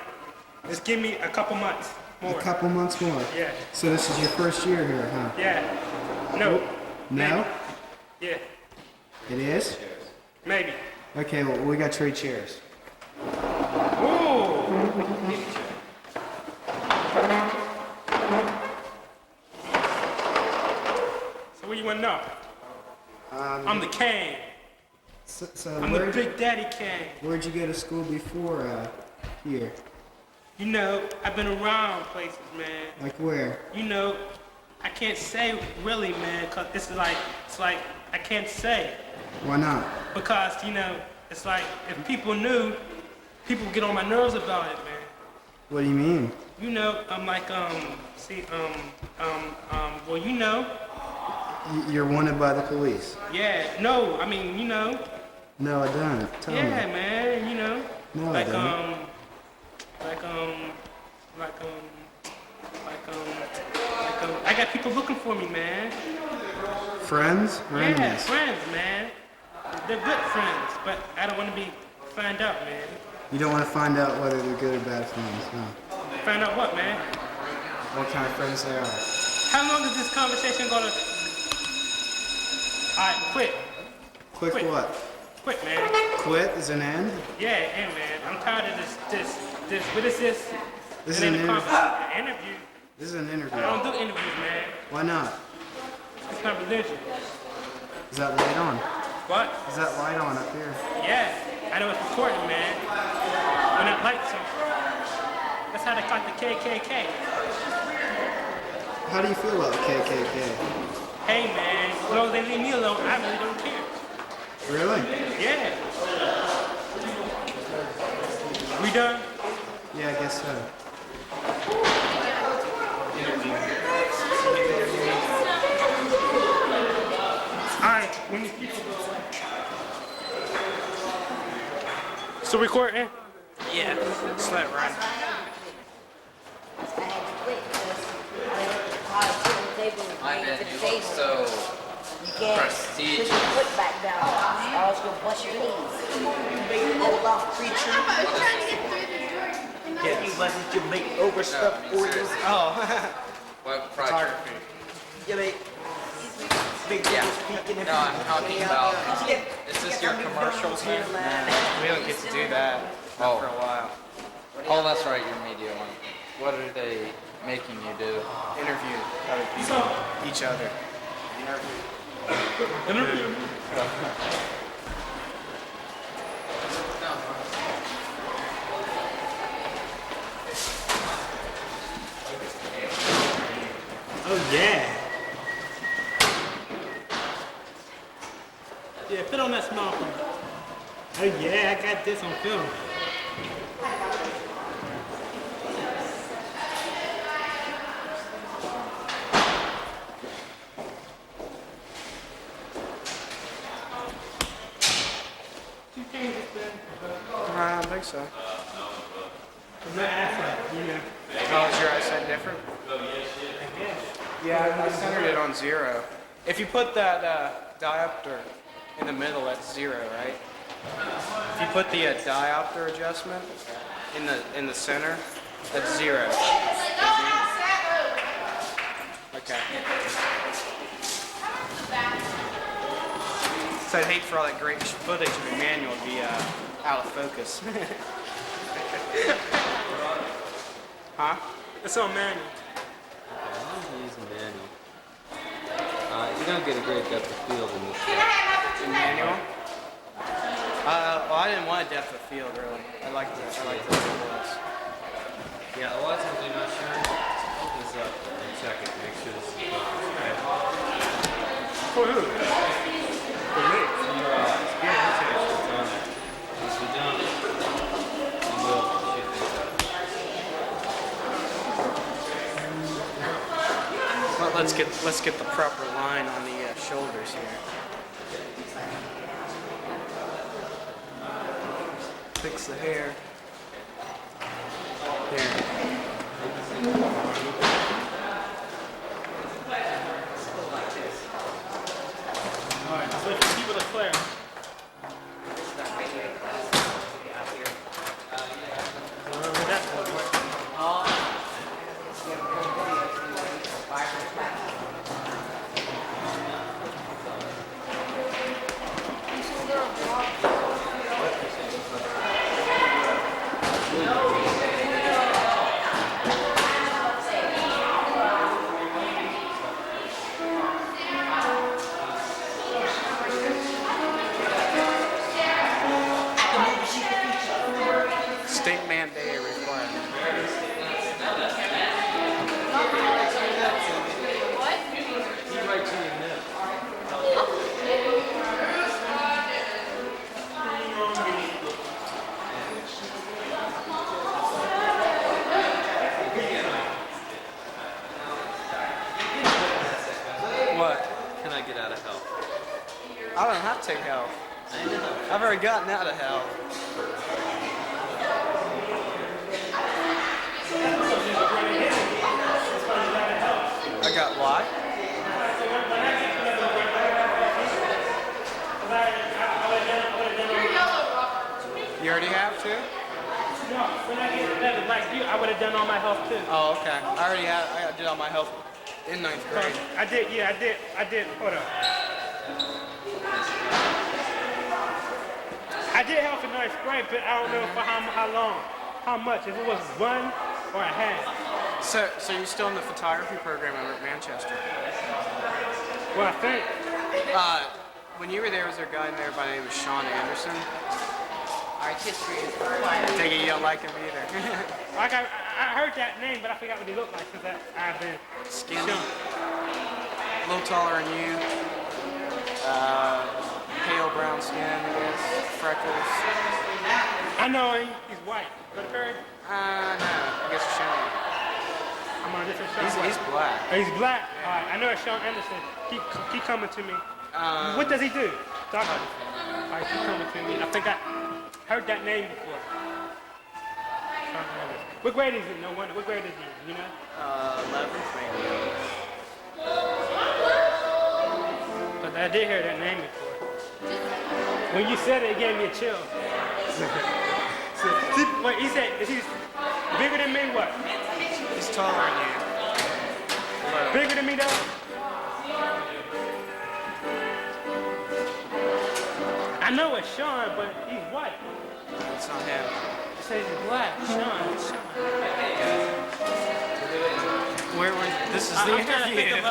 Just give me a couple months more. A couple months more. Yeah. So this is your first year here, huh? Yeah. No. No? Yeah. It is? Maybe. Okay, well, we got trade chairs. Ooh. So what do you want to know? I'm the king. So I'm the big daddy king. where'd you go to school before here? You know, I've been around places, man. Like where? You know, I can't say really, man, because it's like I can't say. Why not? Because, you know, it's like if people knew, people would get on my nerves about it, man. What do you mean? You know, I'm like, well, you know, You're wanted by the police. yeah, no, I mean, you know, No, I don't. Tell yeah, me. man, you know, No, I like, don't. I got people looking for me, man. Friends or Yeah, enemies? friends, man. They're good friends, but I don't want to be find out, man. You don't want to find out whether they're good or bad friends, huh? Find out what, man? What kind of friends they are. How long is this conversation gonna? All right, quit. Quick Quit. what? Quit, man. Quit is an end? Yeah, and man, I'm tired of this. What is this? This is And an then the interview. interview. This is an interview. I don't do interviews, man. Why not? It's confidential. Is that light on? What? Is that light on up here? Yeah, I know it's important, man. When it lights on. That's how they caught the KKK. How do you feel about the KKK? Hey, man, as long as they leave me alone, I really don't care. Really? Yeah. We done? Yeah, I guess so. Alright, when you still recording? Yeah, just let it run. My man, you look so prestigious. Put your foot back down, or else you'll bust your knees. Hold off, preacher. Yeah, you wasn't to make over stuff for you. Oh. What project? You make big speaking. No, I'm talking about, is this your commercials here? We don't get to do that for a while. Oh, that's right, your media one. What are they making you do? Interview other people, each other. Oh, yeah. Yeah, put on that small phone. Oh, yeah, I got this on film. I don't think so. My eyesight, you know. Oh, is your eyesight different? Yeah, I centered it on 0. If you put that diopter in the middle, that's 0, right? If you put the diopter adjustment in the center, that's 0. Okay. So I'd hate for all that great footage of Emmanuel to be out of focus. Huh? It's on manual. As long as you use a manual. You don't get a great depth of field in this. In manual? Well, I didn't want a depth of field really. I like the results. Yeah, a lot of times you're not sure. Hold this up and check it. Make sure this is focused. For who? For me. For your eyes. Yeah, that's it. It's on there. If you don't, you will shoot things up. Well, let's get the proper line on the shoulders here. Fix the hair. There. Alright, so if you keep it clear. State mandated requirement. What? Can I get out of hell? I don't have to take help. I've already gotten out of hell. I got what? You already have too? No, when I get better like you, I would have done all my health too. Oh, okay. I did all my health in 9th grade. I did, hold on. I did health in ninth grade, but I don't know for how long, how much, if it was one or a half. So you're still in the photography program over at Manchester? Well, I think. When you were there, was there a guy in there by the name of Sean Anderson? Art history is I required. take it you don't like him either. I heard that name, but I forgot what he looked like since I've been Skinny. shown. A little taller than you. Pale brown skin, I guess. Freckles. I know he's white. Go to Perry? No. I guess it's Sean. I'm on a different show. He's black. Oh, he's black? All right. I know it's Sean Anderson. Keep coming to me. What does he do? Talk about it. All right, keep coming to me. I think I heard that name before. What grade is he? No wonder. What grade is he? You know? 11th maybe. But I did hear that name before. When you said it gave me a chill. Wait, he said, is he bigger than me? What? He's taller than you. Bigger than me, though? I know it's Sean, but he's white. It's not him. It says he's black. Sean. Where this is the interview.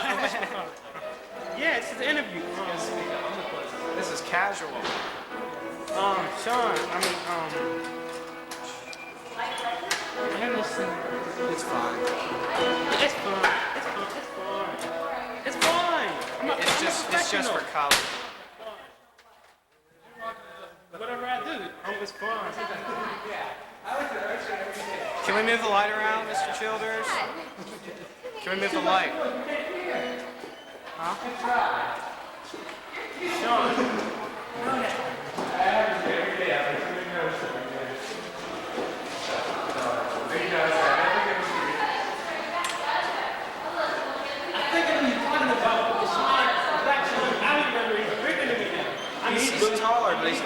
Yeah, this is the interview. This is casual. Sean, Anderson. It's fine. It's fine. It's fine. It's just for college. Whatever I do, it's fine. Can we move the light around, Mr. Childers? Can we move the light? Huh? Sean. He's taller, but he's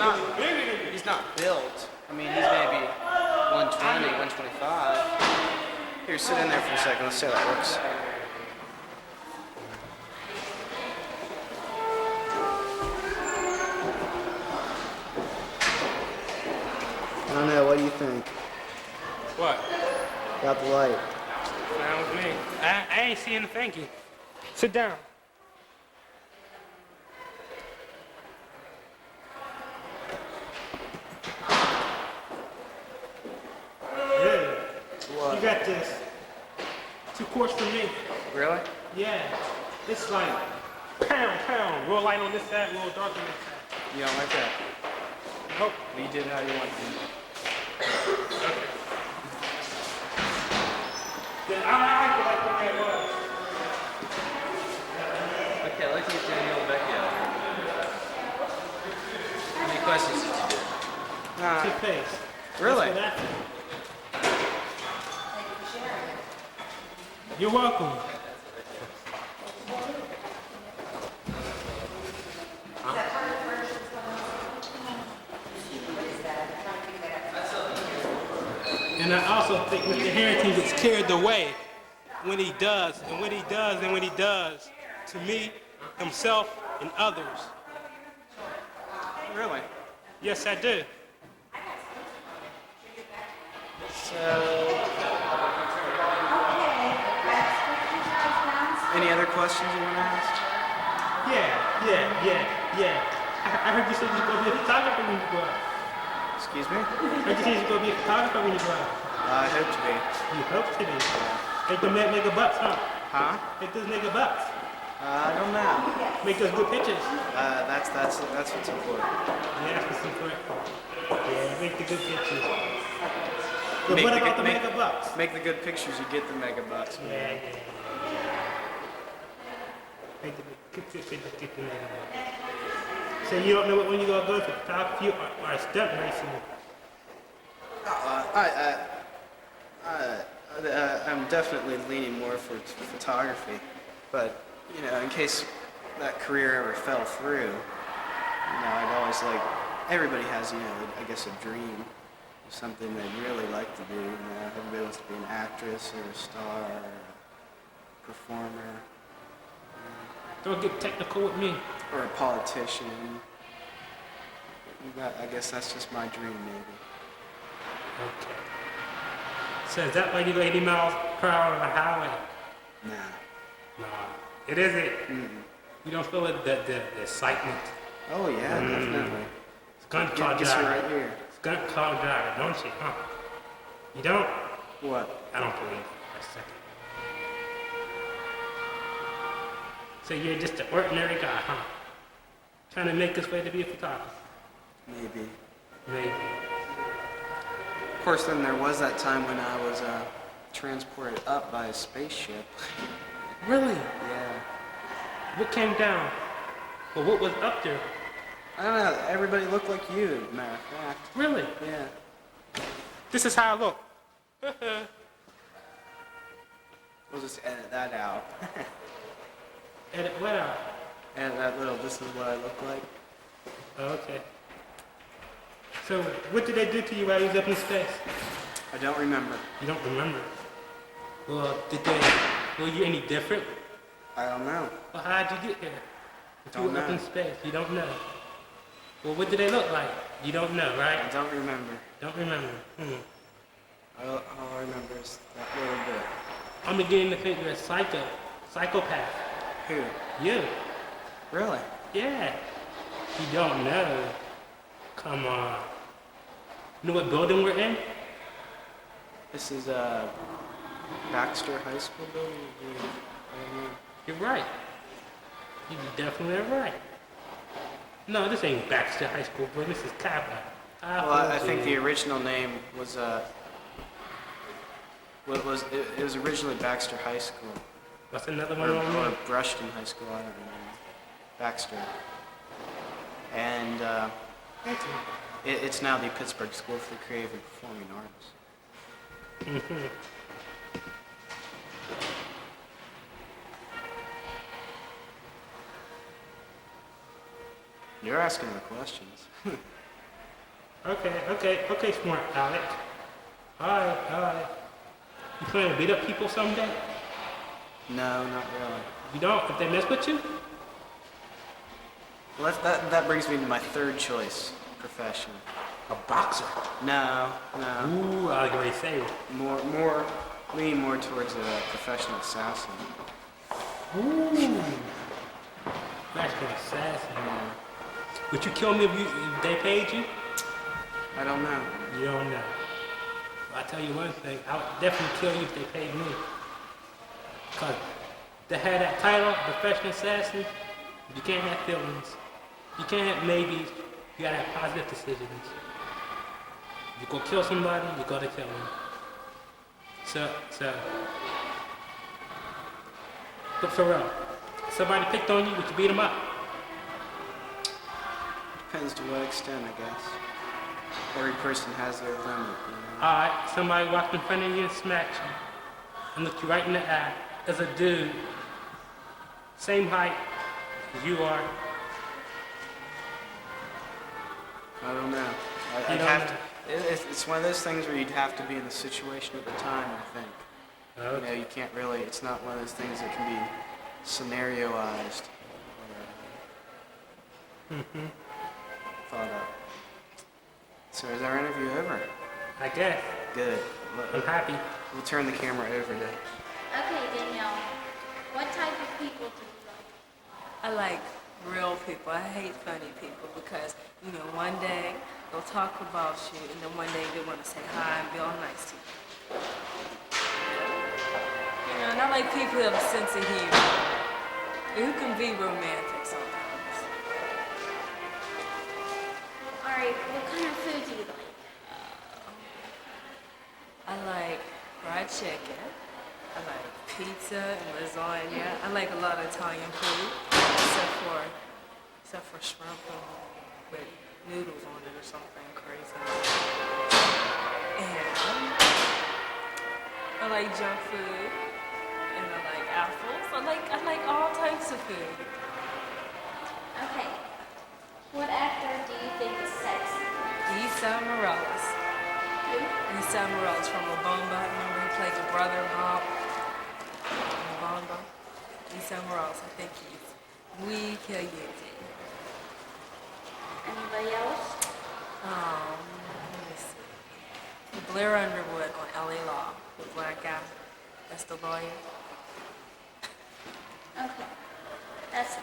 not built. I mean, he's maybe 120, 125. Here, sit in there for a second. Let's see how that works. I don't know, what do you think What? about the light? Fine with me. I ain't seeing the thank you. Sit down. Yeah. What? You got this. 2 quarts for me. Really? Yeah. It's like pound. Real light on this side, real dark on this side. You don't like that? Nope. You did how you want to. Okay. Then I like it like the way it was. Okay, I'd like to get Danielle and Becky out here. How many questions did you do? Toothpaste. Really? That's what You're welcome. And I also think Mr. Harrington gets carried away when he does, and when he does, to me, himself, and others. Really? Yes, I do. Any other questions you want to ask? Yeah. I heard you said you're going to be a photographer when you grow up. Excuse me? I heard you said you're going to be a photographer when you grow up. I hope to be. You hope to be. Make them mega bucks, huh? Huh? Make those mega bucks. I don't know. Make those good pictures. That's what's important. Yeah, that's what's important. Yeah, make the good pictures. But Make what the about good- the make- mega bucks? Make the good pictures, you get the mega bucks. Yeah. Make the good pictures, get the mega bucks. So you don't know when you're going to go for photography or stunt racing? I'm definitely leaning more for photography, but in case that career ever fell through, I'd always like. Everybody has, I guess, a dream of something they'd really like to do. Everybody wants to be an actress or a star or a performer. Don't get technical with me. Or a politician. I guess that's just my dream, maybe. Okay. So is that why you 80 miles per hour on the highway? Nah. Nah. It isn't. You don't feel the excitement. Oh yeah, definitely. Skunk car Gets you driver. right here. Skunk car driver, don't you? Huh? You don't? What? I don't believe it for a second. So you're just an ordinary guy, huh? Trying to make this way to be a photographer. Maybe. Maybe. Of course, then there was that time when I was transported up by a spaceship. Really? Yeah. What came down? Well, what was up there? I don't know. Everybody looked like you, as a matter of fact. Really? Yeah. This is how I look. We'll just edit that out. Edit what out? Edit that little, this is what I look like. Oh, okay. So, what did they do to you while you was up in space? I don't remember. You don't remember? Well, were you any different? I don't know. Well, how'd you get here? If you Don't were up know. in space, you don't know. Well, what did they look like? You don't know, right? I don't remember. Don't remember. All I remember is that little bit. I'm beginning to think you're a psychopath. Who? You. Really? Yeah. You don't know. Come on. You know what building we're in? This is Baxter High School building? I don't know. You're right. You're definitely right. No, this ain't Baxter High School, bro. This is CAPA. Well, I think the original name was it was originally Baxter High School. What's another one Or on Brushton High School, I don't remember. Baxter. And it's now the Pittsburgh School for the Creative and Performing Arts. You're asking the questions. Okay, smart Alec. Alright. You plan to beat up people someday? No, not really. You don't? If they mess with you? Well, that brings me to my third choice profession. A boxer? No. Ooh, I was going to say. Leaning more towards a professional assassin. Ooh. Professional assassin. Yeah. Would you kill me if they paid you? I don't know. You don't know. Well, I'll tell you one thing. I would definitely kill you if they paid me. Because to have that title, professional assassin, you can't have feelings. You can't have maybes. You gotta have positive decisions. You go kill somebody, you gotta kill them. So. But for real, somebody picked on you, would you beat them up? Depends to what extent, I guess. Every person has their limit, you know? Alright, somebody walked in front of you and smacked you. And looked you right in the eye. As a dude, same height as you are. I don't know. I'd have to. It's one of those things where you'd have to be in the situation at the time, I think. Okay. You know, you can't really. It's not one of those things that can be scenarioized. Thought up. So is our interview over? I guess. Good. I'm happy. We'll turn the camera over to. Okay, Danielle. What type of people do you like? I like real people. I hate funny people because, one day they'll talk about you and then one day they want to say hi and be all nice to you. And I like people who have a sense of humor, who can be romantic sometimes. All right, what kind of food do you like? I like fried chicken. I like pizza and lasagna. I like a lot of Italian food, except for shrimp with noodles on it or something crazy. And I like junk food, and I like apples. I like all types of food. Okay. What actor do you think is sexy? Issa Morales. Who? Issa Morales from La Bamba. Remember he played the brother Bob in La Bamba? Issa Morales, I think he's muy caliente. Anybody else? Blair Underwood on LA Law, the black guy. That's the lawyer. Okay. That's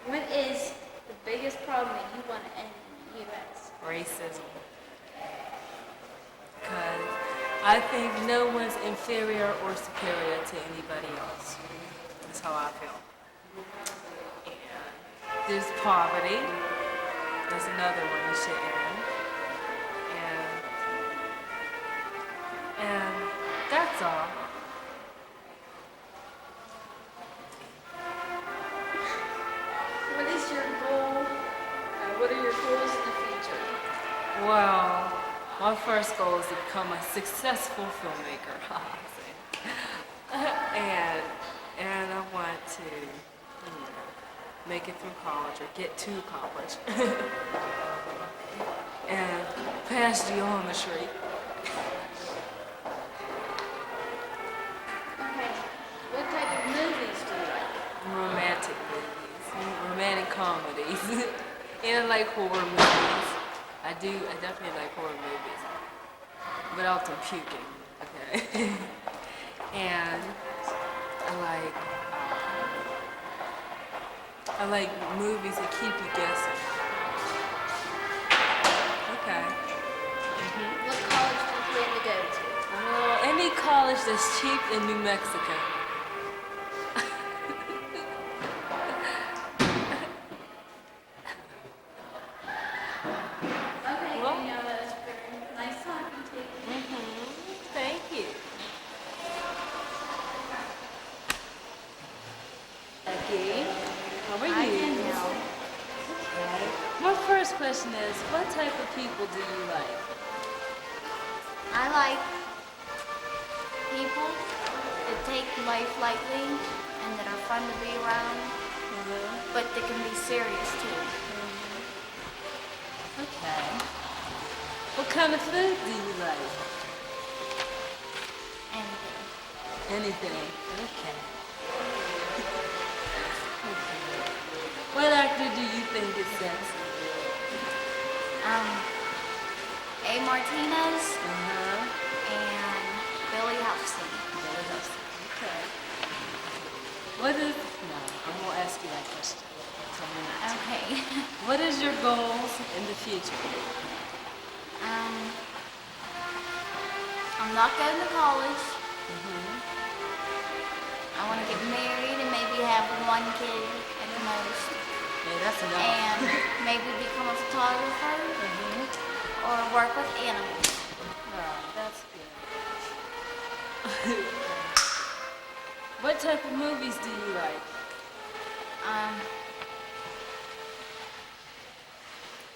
What is the biggest problem that you want to end in the U.S.? Racism. Because I think no one's inferior or superior to anybody else. That's how I feel. And there's poverty. There's another one you should end. And that's all. What is your goal? What are your goals in the future? Well, my first goal is to become a successful filmmaker. and I want to, make it through college or get to college. And pass geometry. Okay. What type of movies do you like? Romantic movies, romantic comedies, and I like horror movies. I definitely like horror movies, without them puking, okay? And I like movies that keep you guessing. Okay. What college do you plan to go to? Well, any college that's cheap in New Mexico. Okay, Danielle, that was very nice talking to you. Thank you. Becky, how are Hi, you? Danielle. Okay. My first question is, what type of people do you like? I like people that take life lightly and that are fun to be around, but that can be serious too. Okay. What kind of food do you like? Anything. Anything. Okay. What actor do you think is sexy? A. Martinez and Billy Hobson. Okay. What is, no, I won't ask you that question. Tell me not to. Okay. What is your goals in the future? I'm not going to college. I want to get married and maybe have one kid at the most. Yeah, that's enough. And maybe become a photographer or work with animals. Oh, that's good. What type of movies do you like?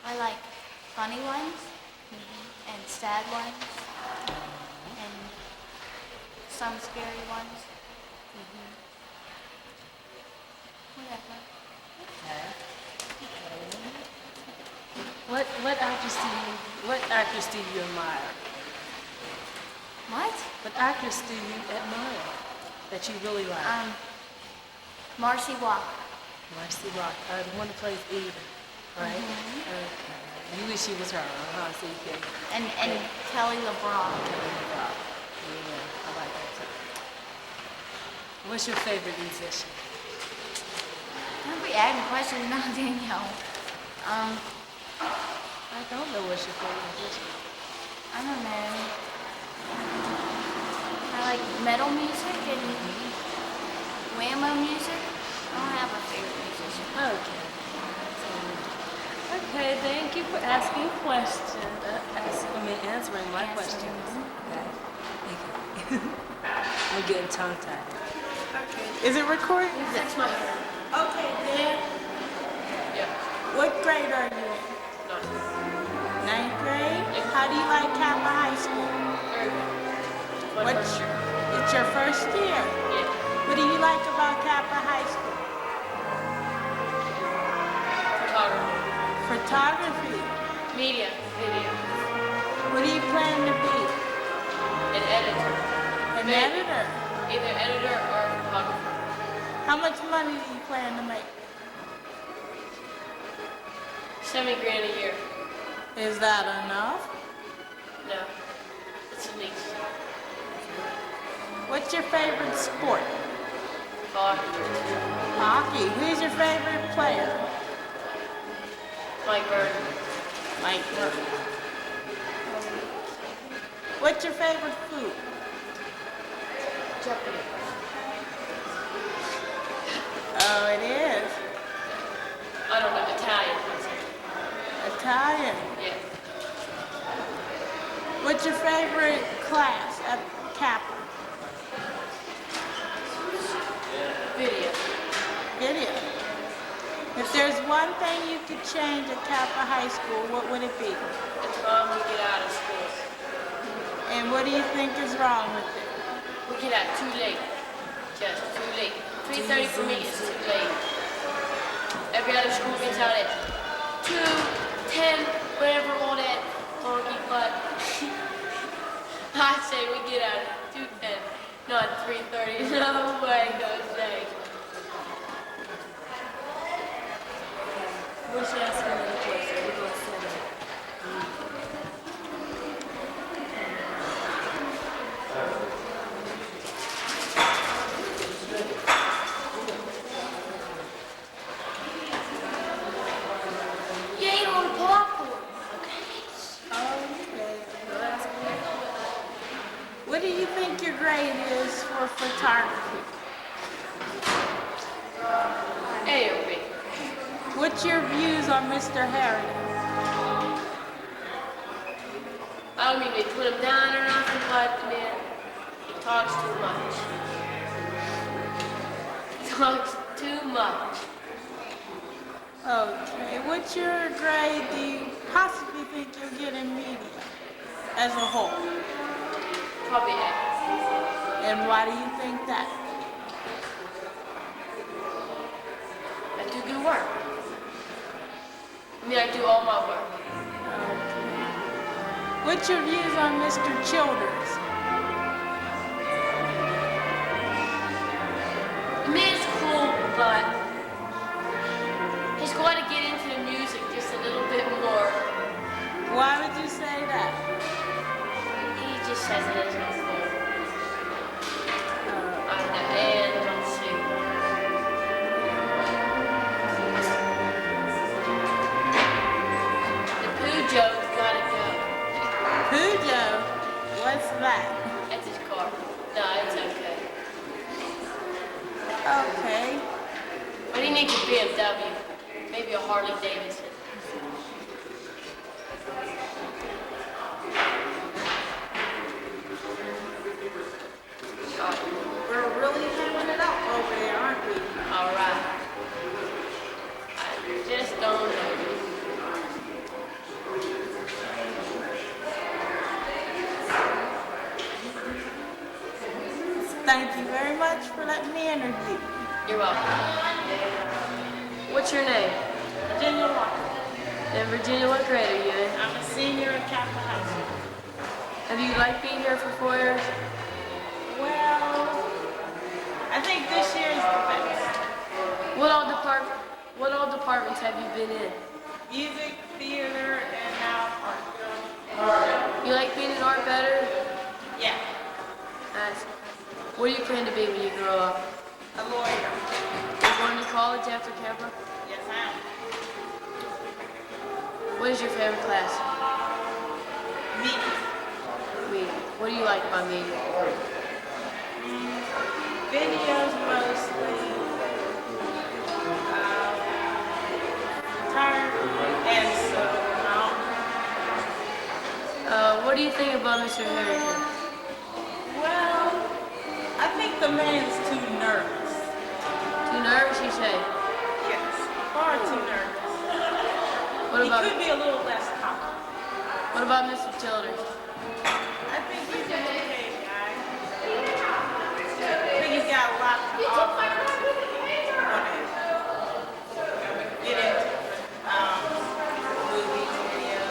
I like funny ones and sad ones and some scary ones. Whatever. Okay. What actress do you admire? What? What actress do you admire that you really like? Marcy Walker. Marcy Walker, the one that plays Eva, right? Okay. You wish she was her, huh? So you can. And Kelly LeBron. Kelly LeBron. Yeah, I like that too. What's your favorite musician? Don't be adding questions now, Danielle. I don't know what's your favorite musician. I don't know. I like metal music and whammo music. I don't have a favorite musician. Okay. Okay, thank you for asking questions. Answering my questions. Okay. Thank you. I'm getting tongue-tied. Okay. Is it recording? That's my turn. Okay, Dan. What grade are you in? Ninth grade? How do you like CAPA High School? It's your first year? Yeah. What do you like about CAPA High School? Photography. Media. Video. What do you plan to be? An editor. An editor? Either editor or photographer. How much money do you plan to make? $70,000 a year. Is that enough? No, it's the least. What's your favorite sport? Hockey. Hockey. Who's your favorite player? Mike Burton. Mike Burton. What's your favorite food? Jeopardy. Oh, it is. I don't know, Italian. Italian. Yeah. What's your favorite class at CAPA? Video. Video. If there's one thing you could change at CAPA High School, what would it be? The time we get out of school. And what do you think is wrong with it? We get out too late. Just too late. 3:30 for me is too late. Every other school gets out at 2, 10, whatever, all that honky butt. I say we get out at 2:10, not 3:30. No way, Jose. We'll ask another question. We're going to send it. You ain't on the popcorn. What do you think your grade is for photography? A or B. What's your views on Mr. Harrigan? I don't mean to put him down or nothing, but man, he talks too much. He talks too much. Okay, what's your grade do you possibly think you'll get in media as a whole? Probably A. And why do you think that? I do good work. I mean, I do all my work. What's your views on Mr. Childers? I mean, it's cool, but he's got to get into the music just a little bit more. Why would you say that? He just says it as no fault. And let's see. The poo joke's gotta go. Pujo? What's that? That's his car. No, it's okay. Okay. But he needs a BMW. Maybe a Harley Davidson. We're really hamming it up over there, aren't we? All right. I just don't know. Thank you very much for letting me interview. You're welcome. What's your name? Virginia Walker. And Virginia, what grade are you in? I'm a senior at CAPA High School. Have you liked being here for 4 years? Well, I think this year is the best. What all departments have you been in? Music, theater, and now art. You like being in art better? Yeah, Nice. What do you plan to be when you grow up? a lawyer. You going to college after CAPA? Yes, I am. What is your favorite class? Media. Media. What do you like about media? Videos mostly. Tired and so now. What do you think about Mr. Harrington? Well, I think the man's too nervous. Too nervous, you say? Yes, far too nervous. What about, He could be a little less calm. what about Mr. Childers? I think he's an okay guy. I think he's got a lot to offer. Get into movies, videos.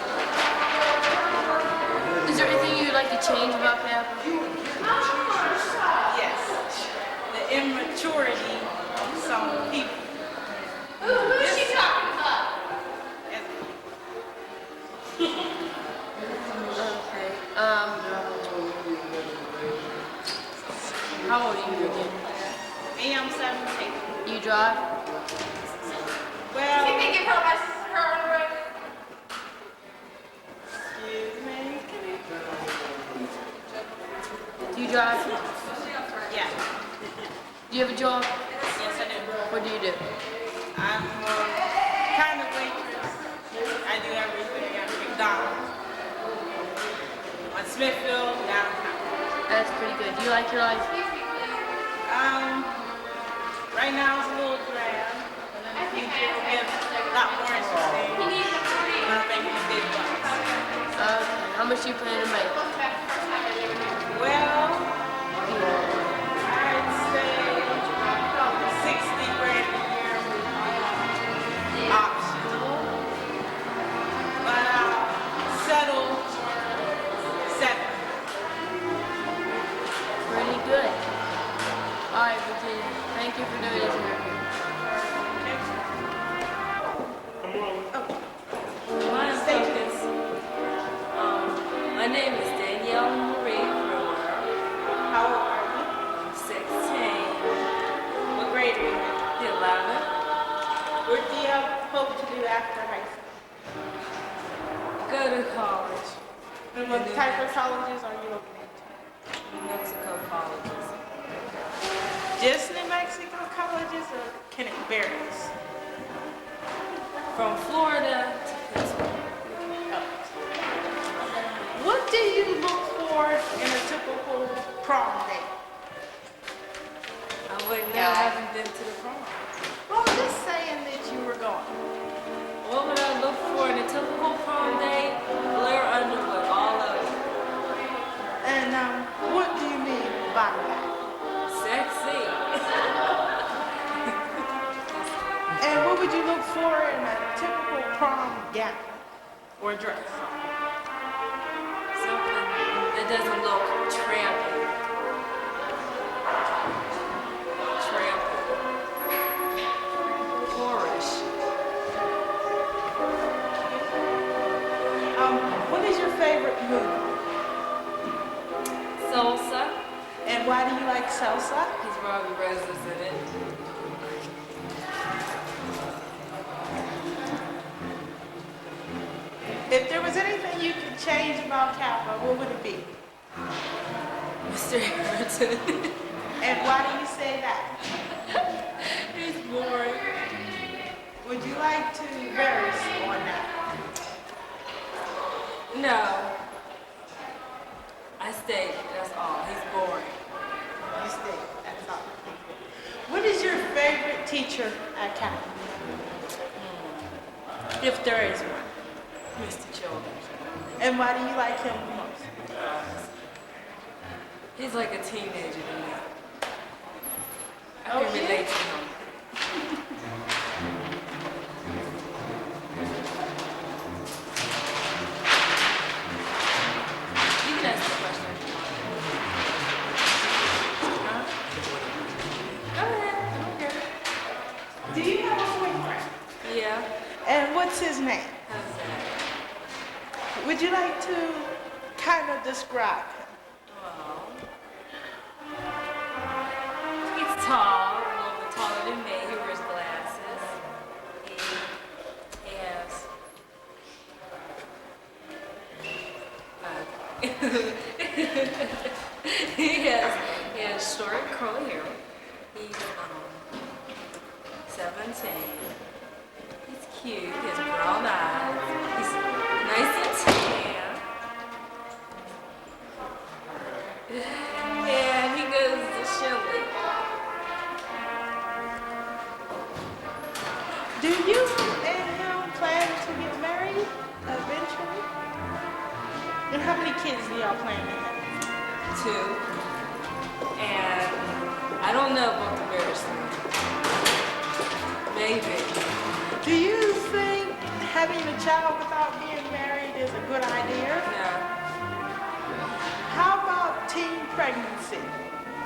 Is there anything you'd like to change about CAPA? Yes, the immaturity of some people. Who's she talking about? How old are you again? Me, I'm 17. You drive? Well, Can they give her her on the road? excuse me. Do you drive? Yeah. Do you have a job? Yes, I do. What do you do? I'm kind of waitress. I do everything at McDonald's. On Smithfield, downtown. That's pretty good. Do you like your life? Right now it's a little drab, but in the future it'll get a lot more interesting. When I'm making the big bucks. How much do you plan to make? Well, I'd say 60 grand a year would be optional. But I'll settle for 7. Pretty good. All right, Virginia. Thank you for doing this interview. My focus. My name is Danielle Marie Brewer. How old are you? I'm 16. What grade are you in? The 11th. What do you hope to do after high school? Go to college. And what type of colleges are you looking into? New Mexico colleges. Just New Mexico colleges, or can it vary? From Florida to Pittsburgh. What do you look for in a typical prom date? I wouldn't know. I haven't been to the prom. Well, just saying that you were going. What would I look for in a typical prom date? Blair Underwood, all of it. And what do you mean by that? Sexy. And what would you look for in a typical prom gown or dress? Something that doesn't look trampy. Whorish. What is your favorite movie? Salsa. And why do you like salsa? Because Robbie Rose is in it. If there was anything you could change about CAPA, what would it be? Mr. Harrington. And why do you say that? He's boring. Would you like to vary on that? No. I stayed, that's all. He's boring. You stay, that's all. What is your favorite teacher at CAPA? If there is one. Mr. Childers. And why do you like him the most? He's like a teenager to me. I Oh, can yeah? relate to him. You can ask the question. Huh? Go ahead. I don't care. Do you have a boyfriend? Yeah. And what's his name? How's that? Would you like to kind of describe him? Well, he's tall, a little bit taller than me. He wears glasses. He has he has short curly hair. He's 17. He's cute. He has brown eyes. He's nice and tan. And he goes to Chile. Do you and him plan to get married eventually? And how many kids do y'all plan to have? 2. And I don't know about the marriage thing. Maybe. Do you think having a child without being married is a good idea? No. How about teen pregnancy?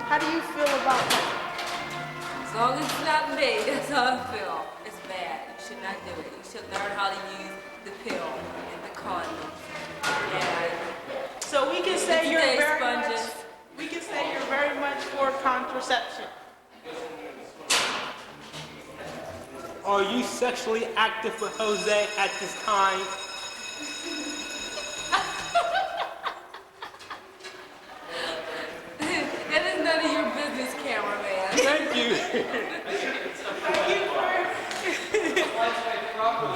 How do you feel about that? As long as it's not me, that's how I feel. It's bad. You should not do it. You should learn how to use the pill and the condom. And so we can say you're today's very sponges. much, we can say you're very much for contraception? Are you sexually active with Jose at this time? That is none of your business, cameraman. Thank you.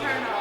Turn off.